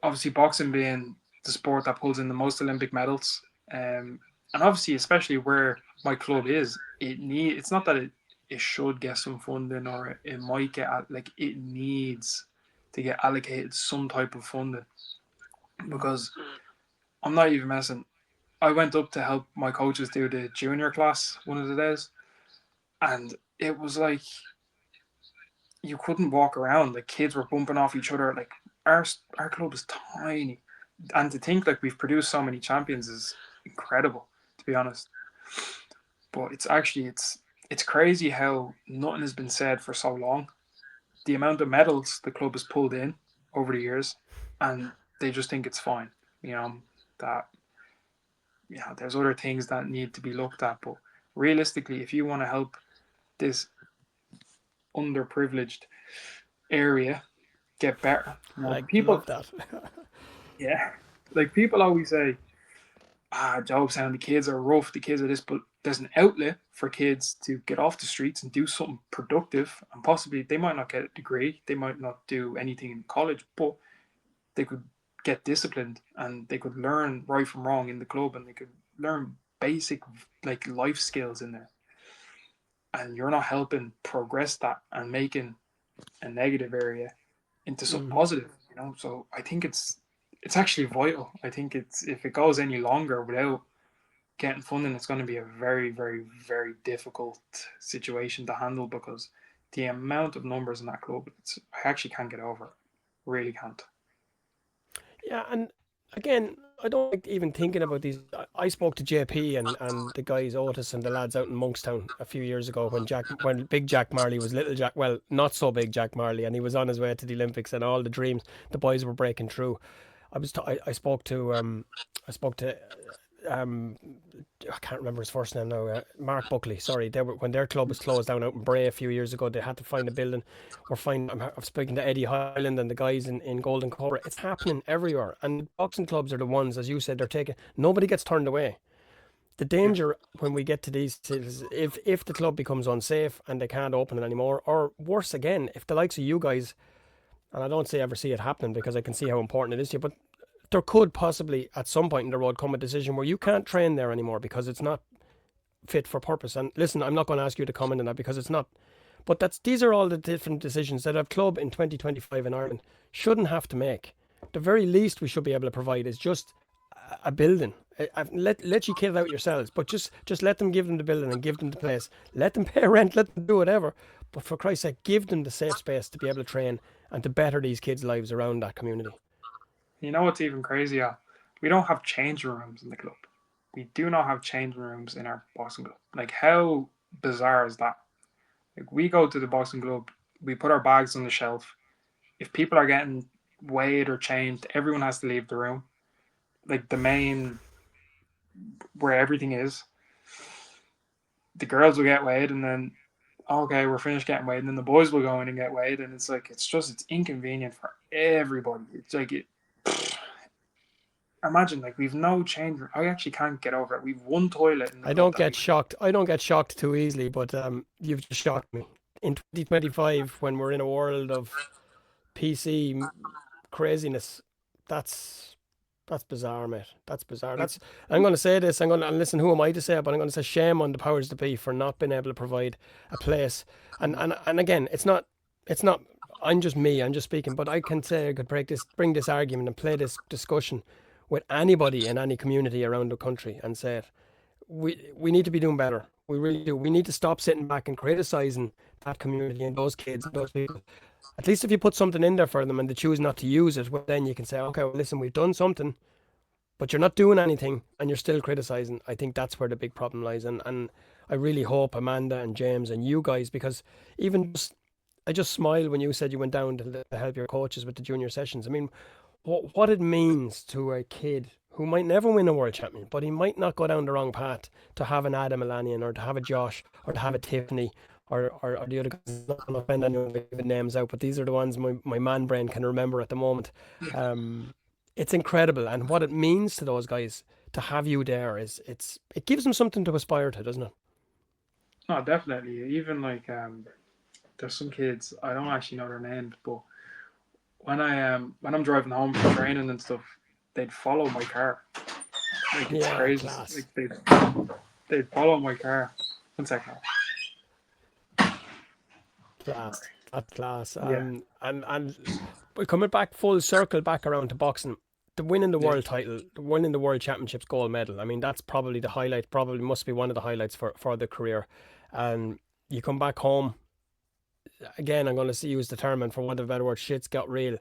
obviously boxing being the sport that pulls in the most Olympic medals, and obviously especially where my club is, it's not that it should get some funding, or it might get, like, it needs to get allocated some type of funding, because I'm not even messing. I went up to help my coaches do the junior class one of the days, and it was like you couldn't walk around. Like, kids were bumping off each other. Like, our club is tiny, and to think like we've produced so many champions is incredible, to be honest. But it's crazy how nothing has been said for so long. The amount of medals the club has pulled in over the years, and they just think it's fine. You know that, there's other things that need to be looked at. But realistically, if you want to help this underprivileged area get better, I people, love that. yeah, like, people always say, Jobstown, the kids are rough, the kids are this, but there's an outlet for kids to get off the streets and do something productive, and possibly they might not get a degree, they might not do anything in college, but they could get disciplined and they could learn right from wrong in the club, and they could learn basic, like, life skills in there. And you're not helping progress that and making a negative area into something Mhm. positive, So I think it's actually vital. I think if it goes any longer without getting funding, it's going to be a very, very, very difficult situation to handle, because the amount of numbers in that club, I actually can't get over it. Really can't. Yeah, and again, I don't like even thinking about these. I spoke to JP and the guys Otis and the lads out in Monkstown a few years ago when Big Jack Marley was Little Jack, well, not so big Jack Marley, and he was on his way to the Olympics, and all the dreams, the boys were breaking through. I spoke to um I can't remember his first name now. Mark Buckley. Sorry, they were when their club was closed down out in Bray a few years ago. They had to find a building. I'm speaking to Eddie Highland and the guys in Golden Cobra. It's happening everywhere, and boxing clubs are the ones, as you said, they're taking. Nobody gets turned away. The Yeah. danger when we get to these is if the club becomes unsafe and they can't open it anymore, or worse again, if the likes of you guys, and I don't say ever see it happening because I can see how important it is to you, but there could possibly at some point in the road come a decision where you can't train there anymore because it's not fit for purpose. And listen, I'm not going to ask you to comment on that because it's not. But these are all the different decisions that a club in 2025 in Ireland shouldn't have to make. The very least we should be able to provide is just a building, Let you kid it out yourselves, but just let them, give them the building and give them the place. Let them pay rent, let them do whatever. But for Christ's sake, give them the safe space to be able to train and to better these kids' lives around that community. You know what's even crazier? We don't have changing rooms in the club. We do not have changing rooms in our boxing club. Like, how bizarre is that? Like, we go to the boxing club, we put our bags on the shelf. If people are getting weighed or changed, everyone has to leave the room. Like, the main, where everything is. The girls will get weighed, and then, okay, we're finished getting weighed, and then the boys will go in and get weighed, and it's like, it's inconvenient for everybody. It's like, imagine, like, we've no change room. I actually can't get over it. We've one toilet in the I club don't that get shocked. I don't get shocked too easily, but you've just shocked me. In 2025, when we're in a world of PC craziness, that's that's bizarre, mate. That's bizarre. like, That's I'm going to say this. I'm going to, and listen. Who am I to say it? But I'm going to say shame on the powers that be for not being able to provide a place. And again, it's not. I'm just me. I'm just speaking. But I can say I could bring this argument and play this discussion with anybody in any community around the country and say it. We need to be doing better. We really do. We need to stop sitting back and criticizing that community and those kids and those people. At least if you put something in there for them and they choose not to use it, well, then you can say, okay, well, listen, we've done something, but you're not doing anything and you're still criticizing. I think that's where the big problem lies. And I really hope Amanda and James and you guys, because even just, I just smiled when you said you went down to help your coaches with the junior sessions. I mean, what it means to a kid who might never win a world champion, but he might not go down the wrong path, to have an Adam Olaniyan or to have a Josh or to have a Tiffany or the other guys. I'm not going to offend anyone by giving names out, but these are the ones my man brain can remember at the moment. It's incredible, and what it means to those guys to have you there it gives them something to aspire to, doesn't it? no, definitely. Even like, there's some kids, I don't actually know their names, but when I'm driving home from training and stuff, they'd follow my car. Like, it's Yeah, crazy. class. Like, they'd follow my car. One second. Class. That's class. Yeah, And we're coming back full circle back around to boxing. The winning the yeah. world title, the winning the world championships gold medal. I mean, that's probably the highlight. Probably must be one of the highlights for the career. And you come back home again. I'm going to use the term, and for want of a better word, shit's got real.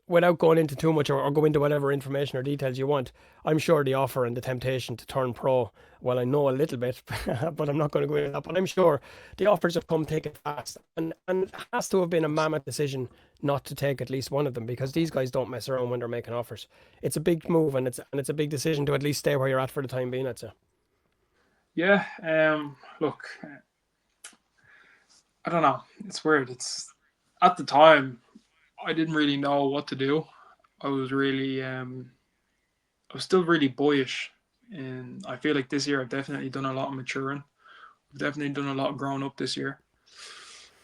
Without going into too much or go into whatever information or details you want, I'm sure the offer and the temptation to turn pro, well, I know a little bit, but I'm not going to go into that. But I'm sure the offers have come thick and fast. And it has to have been a mammoth decision not to take at least one of them, because these guys don't mess around when they're making offers. It's a big move, and it's a big decision to at least stay where you're at for the time being, I'd say. Yeah. Look, I don't know. It's weird. It's At the time, I didn't really know what to do. I was really, I was still really boyish, and I feel like this year I've definitely done a lot of maturing. I've definitely done a lot of growing up this year.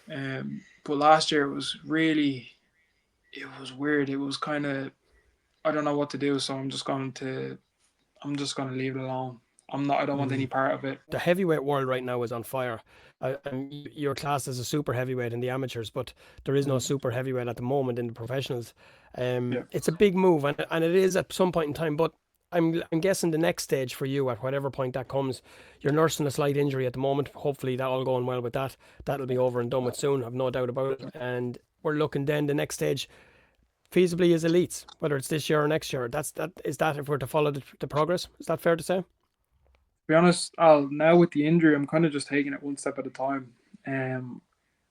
But last year it was weird. It was kind of, I don't know what to do, so I'm just going to leave it alone. I don't want any Mm. part of it. The heavyweight world right now is on fire. And your class is a super heavyweight in the amateurs, but there is no Mm, super heavyweight at the moment in the professionals. yeah. It's a big move, and it is at some point in time. But I'm guessing the next stage for you, at whatever point that comes, you're nursing a slight injury at the moment. Hopefully, that all going well with that. That'll be over and done with soon. I've no doubt about it. And we're looking then the next stage, feasibly, is elites, whether it's this year or next year. Is that if we're to follow the progress? Is that fair to say? To be honest, now with the injury, I'm kind of just taking it one step at a time. Um,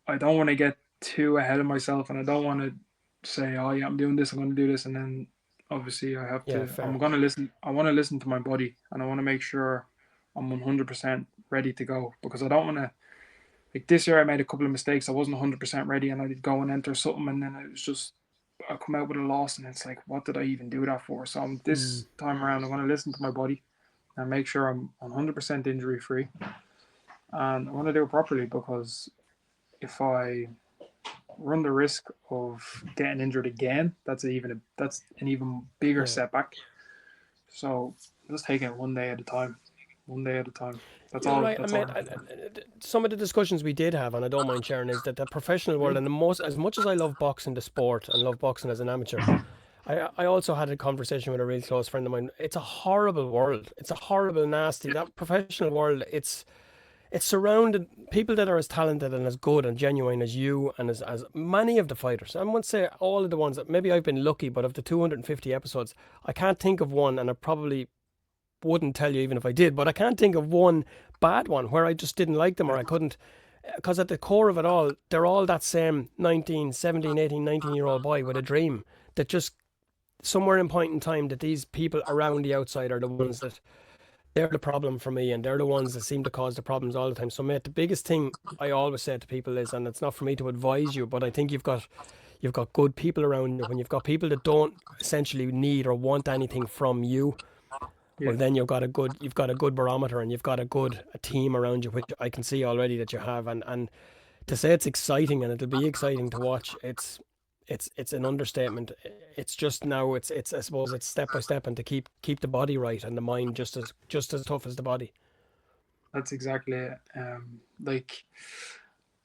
I don't want to get too ahead of myself, and I don't want to say, "Oh yeah, I'm doing this, I'm going to do this," and then obviously I have Yeah, to. I'm fair. going to listen. I want to listen to my body, and I want to make sure I'm 100% ready to go, because I don't want to. Like, this year, I made a couple of mistakes. I wasn't 100% ready, and I did go and enter something, and then it was just, I come out with a loss, and it's like, what did I even do that for? So Mm, this time around, I'm going to listen to my body and make sure I'm 100% injury free, and I want to do it properly, because if I run the risk of getting injured again, that's an even bigger yeah. setback. So just taking it one day at a time, one day at a time. That's You're all. right. I That's mean, all. some of the discussions we did have, and I don't mind sharing, is that the professional world, and as much as I love boxing, the sport, and love boxing as an amateur, I also had a conversation with a real close friend of mine. It's a horrible world. It's a horrible, nasty, that professional world. It's surrounded people that are as talented and as good and genuine as you and as many of the fighters. I won't say all of the ones that maybe I've been lucky, but of the 250 episodes, I can't think of one, and I probably wouldn't tell you even if I did, but I can't think of one bad one where I just didn't like them or I couldn't. Because at the core of it all, they're all that same 19, 17, 18, 19-year-old boy with a dream that just somewhere in point in time that these people around the outside are the ones that they're the problem for me, and they're the ones that seem to cause the problems all the time. So, mate, the biggest thing I always say to people is, and it's not for me to advise you, but I think you've got good people around you. When you've got people that don't essentially need or want anything from you, well, Yeah, then you've got a good barometer, and you've got a team around you, which I can see already that you have. And to say it's exciting and it'll be exciting to watch, it's an understatement. It's just now it's I suppose it's step by step, and to keep the body right and the mind just as tough as the body. that's exactly it. Like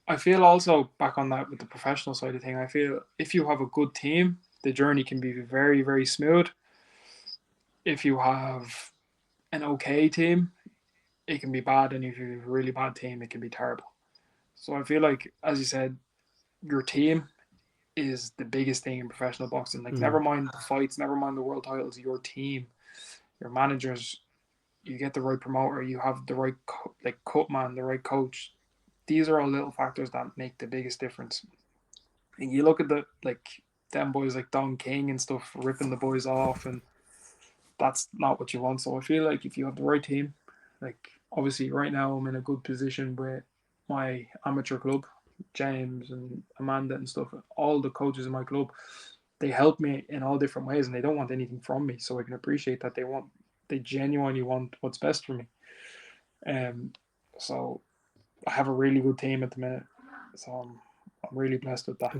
I feel also back on that with the professional side of thing. I feel if you have a good team, the journey can be very, very smooth. If you have an okay team, it can be bad, and if you have a really bad team, it can be terrible. So I feel like, as you said, your team is the biggest thing in professional boxing. Like, Mm. never mind the fights, never mind the world titles, your team, your managers, you get the right promoter, you have the right like cut man, the right coach. These are all little factors that make the biggest difference. And you look at the like them boys like Don King and stuff ripping the boys off, and that's not what you want. So I feel like if you have the right team, like obviously right now I'm in a good position with my amateur club, James and Amanda and stuff. All the coaches in my club, they help me in all different ways, and they don't want anything from me. So I can appreciate that they genuinely want what's best for me. Um, so I have a really good team at the minute. So I'm really blessed with that.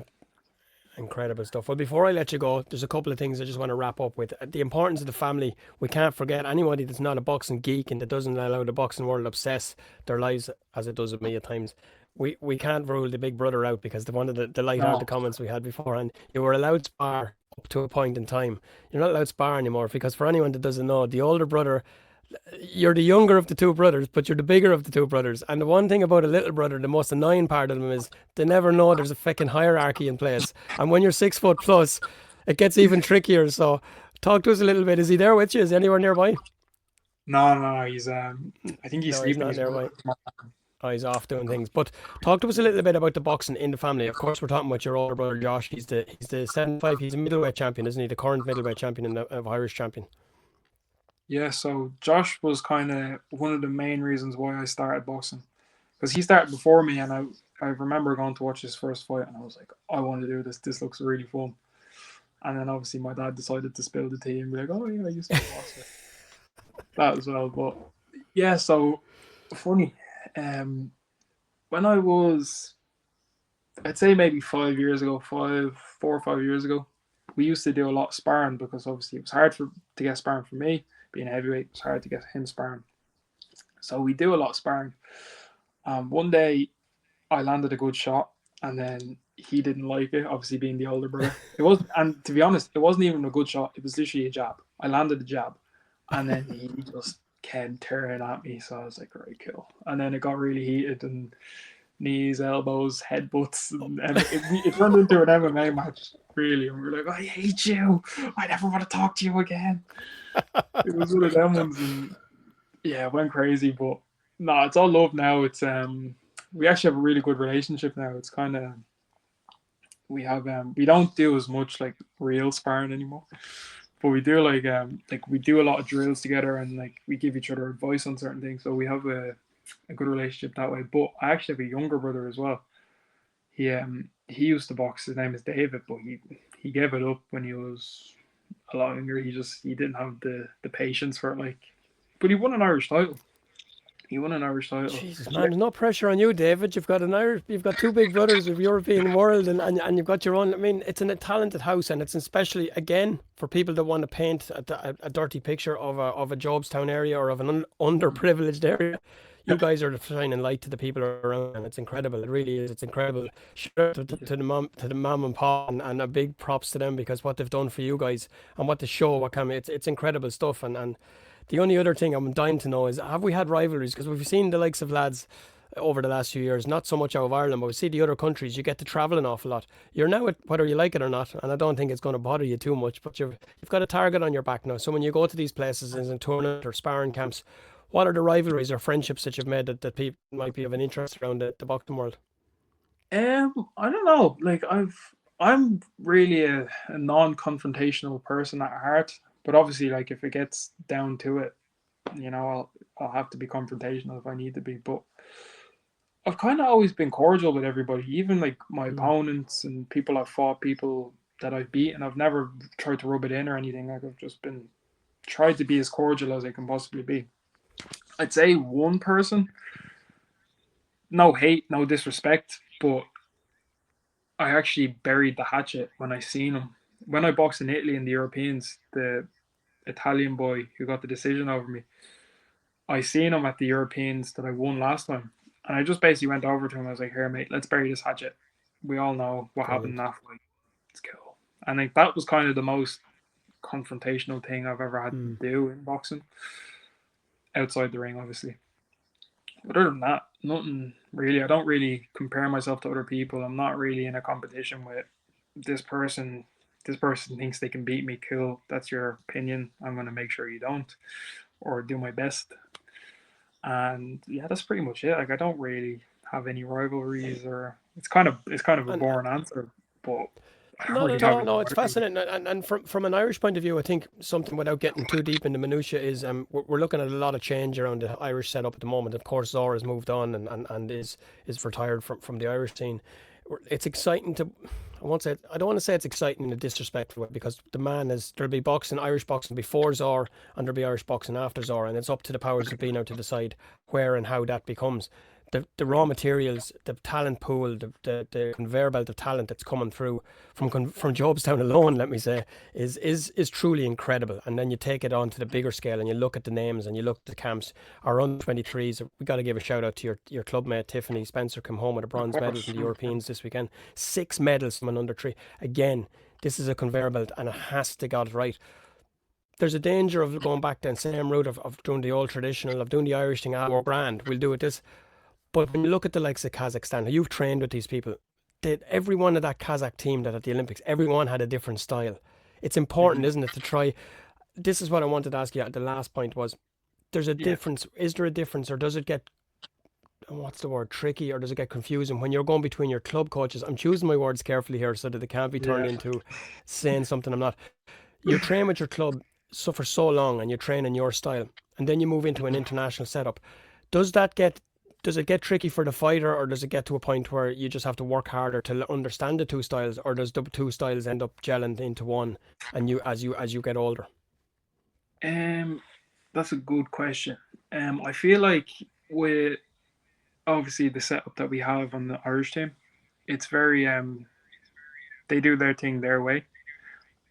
Incredible stuff. Well, before I let you go, there's a couple of things I just want to wrap up with. The importance of the family. We can't forget anybody that's not a boxing geek and that doesn't allow the boxing world obsess their lives as it does with me at times. We can't rule the big brother out because one of the light-hearted No, comments we had beforehand, you were allowed spar up to a point in time. You're not allowed spar anymore because for anyone that doesn't know, the older brother, you're the younger of the two brothers, but you're the bigger of the two brothers. And the one thing about a little brother, the most annoying part of them is they never know there's a fucking hierarchy in place. And when you're 6 foot plus, it gets even trickier. So talk to us a little bit. Is he there with you? Is he anywhere nearby? no. He's I think he's No, he's sleeping. not He's nearby. Oh, he's off doing things. But talk to us a little bit about the boxing in the family. Of course, we're talking about your older brother Josh. He's the 75. He's a middleweight champion, isn't he? The current middleweight champion and of Irish champion. Yeah, so Josh was kind of one of the main reasons why I started boxing, because he started before me, and I remember going to watch his first fight, and I was like, I want to do this. This looks really fun. And then obviously my dad decided to spill the tea and be like, oh yeah, I used to watch that as well. But yeah, so funny. Um, when I was, I'd say maybe 5 years ago, 4 or 5 years ago, we used to do a lot of sparring because obviously it was hard to get sparring for me. Being a heavyweight, it was hard to get him sparring. So we do a lot of sparring. One day I landed a good shot, and then he didn't like it. Obviously, being the older brother, it was, and to be honest, it wasn't even a good shot. It was literally a jab. I landed a jab, and then he just kept tearing at me. So I was like, "Right, cool." And then it got really heated, and knees, elbows, headbutts, and it turned into an MMA match. Really, and we were like, "I hate you. I never want to talk to you again." It was one of them ones, and yeah, it went crazy. But no, it's all love now. It's we actually have a really good relationship now. It's kind of we don't do as much like real sparring anymore, but we do like we do a lot of drills together, and like we give each other advice on certain things. So we have a good relationship that way. But I actually have a younger brother as well. He used to box. His name is David, but he gave it up when he was a lot younger. He didn't have the patience for it. Like, but he won an Irish title. He won an Irish title. Jesus, man, there's no pressure on you, David. You've got two big brothers of European world, and you've got your own. I mean, it's in a talented house, and it's especially again for people that want to paint a dirty picture of a Jobstown area or of an underprivileged area. you guys are the shining light to the people around, and it's incredible. It really is. It's incredible. Shout out to the mom and pop, and a big props to them because what they've done for you guys and what the show, what kind of, it's incredible stuff. And the only other thing I'm dying to know is, have we had rivalries? Because we've seen the likes of lads over the last few years, not so much out of Ireland, but we see the other countries. You get to travel an awful lot. You're now at, whether you like it or not, and I don't think it's going to bother you too much, but you've got a target on your back now. So when you go to these places as in tournament or sparring camps, what are the rivalries or friendships that you've made that people might be of an interest around the boxing world? I don't know. Like I'm really a non-confrontational person at heart, but obviously, like if it gets down to it, I'll have to be confrontational if I need to be. But I've kind of always been cordial with everybody, even like my opponents and people I've fought, people that I've beaten. I've never tried to rub it in or anything. Like I've just been tried to be as cordial as I can possibly be. I'd say one person, no hate, no disrespect, but I actually buried the hatchet when I seen him. When I boxed in Italy in the Europeans, the Italian boy who got the decision over me, I seen him at the Europeans that I won last time. And I just basically went over to him. I was like, here, mate, let's bury this hatchet. We all know what happened in that fight. It's cool. I think that was kind of the most confrontational thing I've ever had to do in boxing. Outside the ring, obviously. But other than that, nothing really. I don't really compare myself to other people. I'm not really in a competition with this person. This person thinks they can beat me. Cool. That's your opinion. I'm going to make sure you don't, or do my best. And yeah, that's pretty much it. Like I don't really have any rivalries, or it's kind of a boring answer, but I don't Not really at have all. any No, it's rivalries. fascinating. And from an Irish point of view, I think something without getting too deep into minutiae is we're looking at a lot of change around the Irish setup at the moment. Of course, Zora has moved on and is retired from the Irish scene. It's exciting to. I don't want to say it's exciting in a disrespectful way because the man is there'll be boxing, Irish boxing before Zora, and there'll be Irish boxing after Zora, and it's up to the powers that be now to decide where and how that becomes. The raw materials, the talent pool, the conveyor belt of talent that's coming through from Jobstown alone, let me say, is truly incredible. And then you take it on to the bigger scale and you look at the names and you look at the camps. Our under 23s, we got to give a shout out to your club mate Tiffany Spencer, come home with a Of bronze medal course. from the Europeans this weekend. 6 medals from an under three. Again, this is a conveyor belt and it has to get it right. There's a danger of going back down same route of doing the old traditional, of doing the Irish thing, we're grand, we'll do it this. But when you look at the likes of Kazakhstan, you've trained with these people, every one of that Kazakh team that at the Olympics, everyone had a different style. It's important, isn't it, to try. This is what I wanted to ask you at the last point was, there's a Yeah. difference. Is there a difference or does it get, what's the word, tricky, or does it get confusing when you're going between your club coaches? I'm choosing my words carefully here so that they can't be turned Yeah. into saying something I'm not. You train with your club for so long and you train in your style and then you move into an international setup. Does that get does it get tricky for the fighter, or does it get to a point where you just have to work harder to understand the two styles, or does the two styles end up gelling into one and as you get older? Um, that's a good question. I feel like with obviously the setup that we have on the Irish team, it's very they do their thing their way,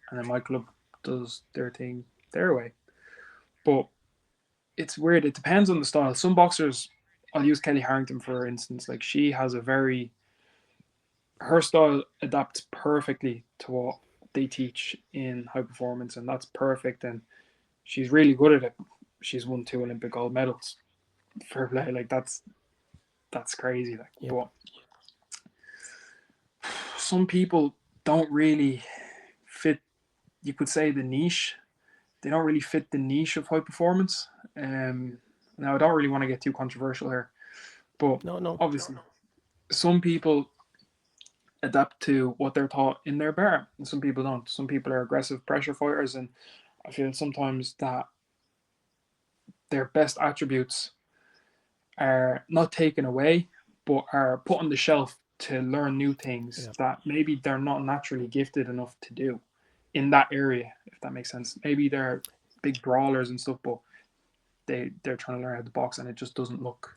and then my club does their thing their way. But it's weird. It depends on the style. Some boxers, I'll use Kelly Harrington for instance. Like she has a very her style adapts perfectly to what they teach in high performance, and that's perfect. And she's really good at it. She's won 2 Olympic gold medals. Fair play. Like that's crazy. Like, Yep. but some people don't really fit. You could say the niche. They don't really fit the niche of high performance. Now I don't really want to get too controversial here, but No, no. obviously some people adapt to what they're taught in their bar, and some people don't. Some people are aggressive pressure fighters, and I feel sometimes that their best attributes are not taken away, but are put on the shelf to learn new things Yeah. that maybe they're not naturally gifted enough to do in that area, if that makes sense. Maybe they're big brawlers and stuff, but they're trying to learn how to box, and it just doesn't look,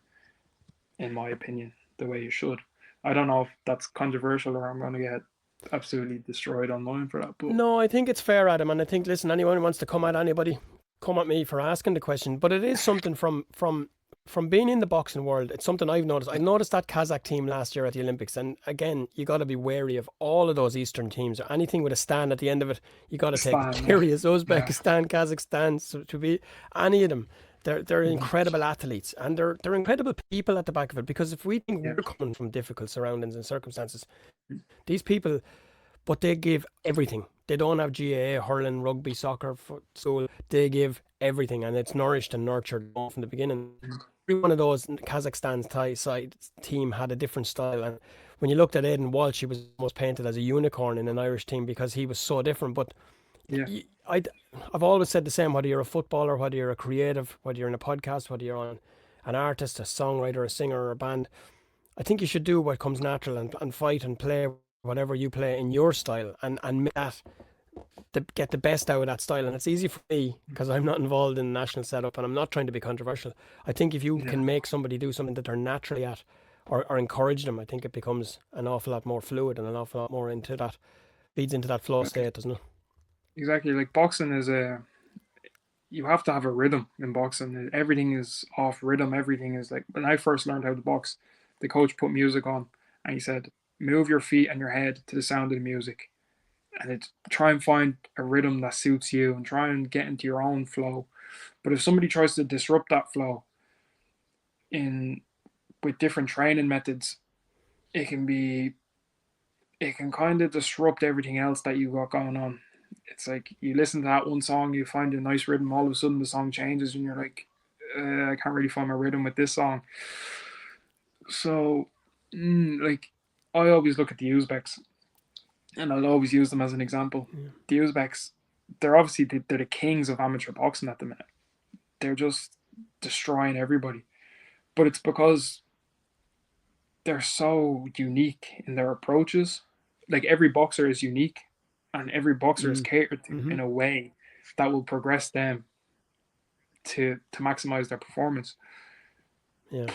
in my opinion, the way it should. I don't know if that's controversial or I'm going to get absolutely destroyed online for that, but No, I think it's fair, Adam, and I think, listen, anyone who wants to come at anybody, come at me for asking the question. But it is something from from being in the boxing world, it's something I've noticed. I noticed that Kazakh team last year at the Olympics, and again, you got to be wary of all of those Eastern teams or anything with a stand at the end of it. You got to take it Stan, yeah. serious. Yeah. Uzbekistan, Kazakhstan, so to be any of them, they're incredible athletes, and they're incredible people at the back of it. Because if we think Yeah. we're coming from difficult surroundings and circumstances, these people, but they give everything. They don't have GAA, hurling, rugby, soccer, school. They give everything, and it's nourished and nurtured from the beginning. Every one of those Kazakhstan's Thai side team had a different style, and when you looked at Aidan Walsh, he was almost painted as a unicorn in an Irish team because he was so different. But Yeah. I've always said the same. Whether you're a footballer, whether you're a creative, whether you're in a podcast, whether you're on an artist, a songwriter, a singer, or a band, I think you should do what comes natural and fight and play whatever you play in your style and make that get the best out of that style. And it's easy for me because I'm not involved in the national setup and I'm not trying to be controversial. I think if you Yeah. can make somebody do something that they're naturally at or encourage them, I think it becomes an awful lot more fluid and an awful lot more into that, feeds into that flow state, doesn't it? Exactly. Like boxing is you have to have a rhythm in boxing. Everything is off rhythm. Everything is like when I first learned how to box, the coach put music on and he said, move your feet and your head to the sound of the music. And it's try and find a rhythm that suits you and try and get into your own flow. But if somebody tries to disrupt that flow in with different training methods, it can be it can kind of disrupt everything else that you got going on. It's like you listen to that one song, you find a nice rhythm, all of a sudden the song changes, and you're like, I can't really find my rhythm with this song. So, like, I always look at the Uzbeks, and I'll always use them as an example. Yeah. The Uzbeks, they're obviously they're the kings of amateur boxing at the minute. They're just destroying everybody, but it's because they're so unique in their approaches. Like every boxer is unique, and every boxer is catered to in a way that will progress them to maximize their performance. Yeah.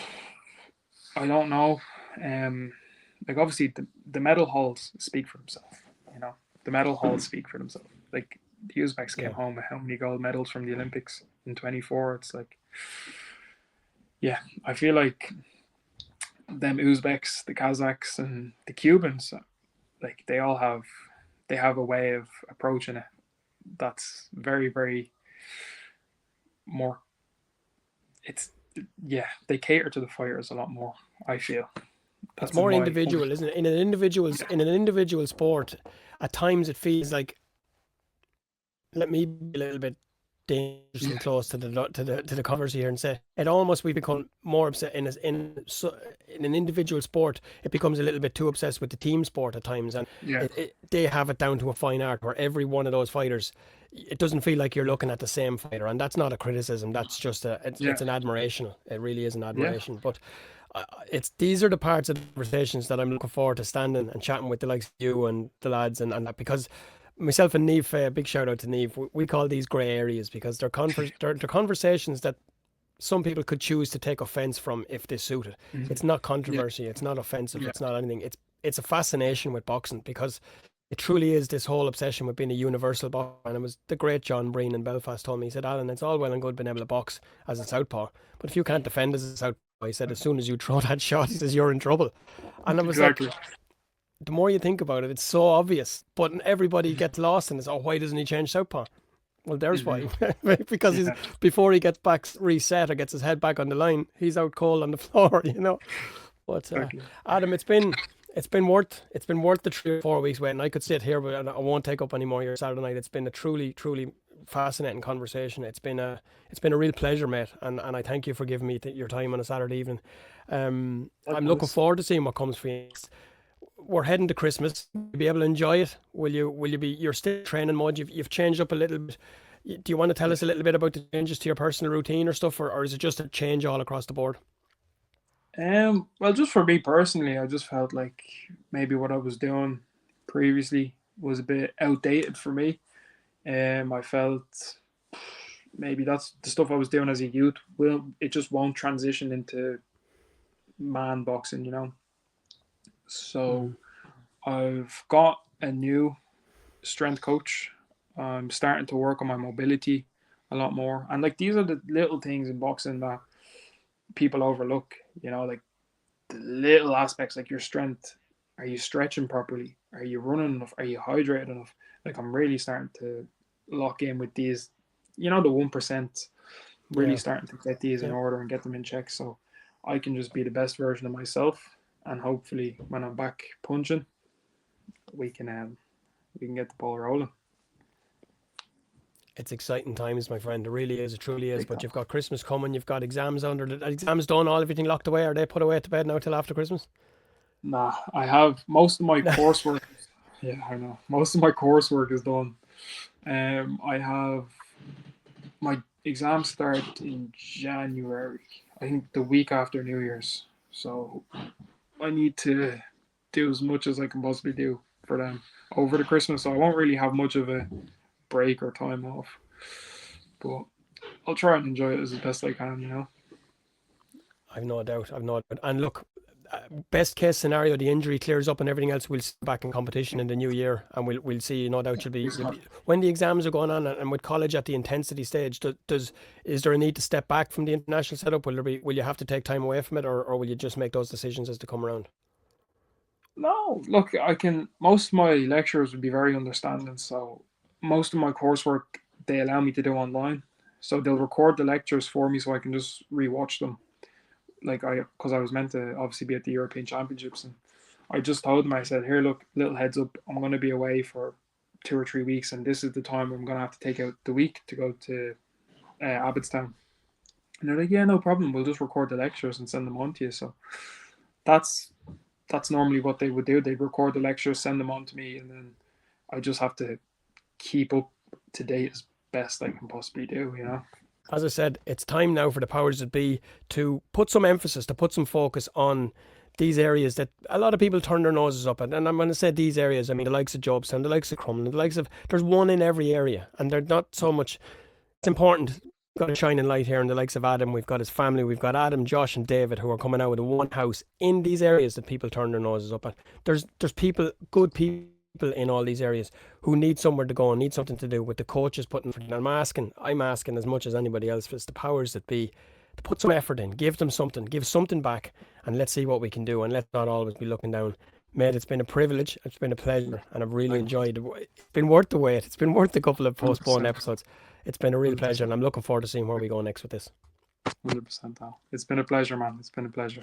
I don't know. Like obviously the medal halls speak for themselves. You know, the medal halls speak for themselves. Like the Uzbeks came home with how many gold medals from the Olympics in 24. It's like, yeah, I feel like them Uzbeks, the Kazakhs, and the Cubans, like they have a way of approaching it that's very, very more. It's yeah, they cater to the fighters a lot more. I feel It's that's more my individual, isn't it? In an individual sport, at times it feels like, let me be a little bit dangerously close to the covers here and say it almost we become more upset in an individual sport. It becomes a little bit too obsessed with the team sport at times, and they have it down to a fine art where every one of those fighters, it doesn't feel like you're looking at the same fighter, and that's not a criticism. That's just it's an admiration. It really is an admiration, but. These are the parts of the conversations that I'm looking forward to standing and chatting with the likes of you and the lads and that, because myself and Neve, big shout out to Neve, we call these grey areas because they're conversations that some people could choose to take offense from if they suit it. It's not controversy, it's not offensive, it's not anything. It's a fascination with boxing because it truly is this whole obsession with being a universal boxer. And it was the great John Breen in Belfast told me, he said, Alan, it's all well and good being able to box as a southpaw, but if you can't defend as a southpaw, he said, as soon as you throw that shot, he says, you're in trouble. And I was like, the more you think about it, it's so obvious, but everybody gets lost in this. Oh, why doesn't he change southpaw? Well, there's why. Because he's before he gets back reset or gets his head back on the line, he's out cold on the floor, you know. But Adam, it's been worth the 3 or 4 weeks waiting. I could sit here, but I won't take up any more of your Saturday night. It's been a truly fascinating conversation. It's been a real pleasure, mate, and I thank you for giving me your time on a Saturday evening. I'm looking forward to seeing what comes for you. We're heading to Christmas. Will you be able to enjoy it? Will you be? You're still training mode. You've changed up a little bit. Do you want to tell us a little bit about the changes to your personal routine or stuff, or is it just a change all across the board? Well, just for me personally, I just felt like maybe what I was doing previously was a bit outdated for me. I felt maybe that's the stuff I was doing as a youth. It just won't transition into man boxing, you know. So I've got a new strength coach. I'm starting to work on my mobility a lot more, and like these are the little things in boxing that people overlook. Like the little aspects, like your strength. Are you stretching properly? Are you running enough? Are you hydrated enough? Like I'm really starting to lock in with these, the 1%. Really Yeah, starting to get these in yeah. order and get them in check, so I can just be the best version of myself. And hopefully, when I'm back punching, we can get the ball rolling. It's exciting times, my friend. It really is. It truly is. Big But time. you've got Christmas coming. You've got exams under the exams done. All everything locked away. Are they put away to bed now till after Christmas? Nah, I have most of my coursework. Yeah, I know. Most of my coursework is done. I have my exams start in January. I think the week after New Year's. So I need to do as much as I can possibly do for them over the Christmas. So I won't really have much of a break or time off. But I'll try and enjoy it as best I can. I've no doubt. I've no doubt. And look, best case scenario, the injury clears up and everything else. We'll see you back in competition in the new year, and we'll see. No doubt you'll be when the exams are going on, and with college at the intensity stage. Is there a need to step back from the international setup? Will you have to take time away from it, or will you just make those decisions as they come around? No, look, I can. Most of my lecturers would be very understanding. So most of my coursework they allow me to do online. So they'll record the lectures for me, so I can just rewatch them. Like because I was meant to obviously be at the European Championships, and I just told them, I said, here, look, little heads up, I'm going to be away for 2 or 3 weeks, and this is the time I'm going to have to take out the week to go to Abbottstown. And they're like, yeah, no problem. We'll just record the lectures and send them on to you. So that's that's normally what they would do. They'd record the lectures, send them on to me, and then I just have to keep up to date as best I can possibly do. As I said, it's time now for the powers that be to put some emphasis, to put some focus on these areas that a lot of people turn their noses up at. And I'm going to say these areas, I mean, the likes of Jobstown, the likes of Crumlin, the likes of, there's one in every area. And they're not so much, it's important. We've got a shining light here in the likes of Adam. We've got his family. We've got Adam, Josh, and David who are coming out with a one house in these areas that people turn their noses up at. There's people, good people in all these areas who need somewhere to go and need something to do with the coaches putting for. I'm asking as much as anybody else, it's the powers that be to put some effort in, give them something, give something back, and let's see what we can do. And let's not always be looking down. Mate, it's been a privilege, it's been a pleasure, and I've really enjoyed it. It's been worth the wait. It's been worth a couple of postponed 100%. episodes. It's been a real pleasure, and 100%. I'm looking forward to seeing where we go next with this. 100%, Al. It's been a pleasure, man. It's been a pleasure.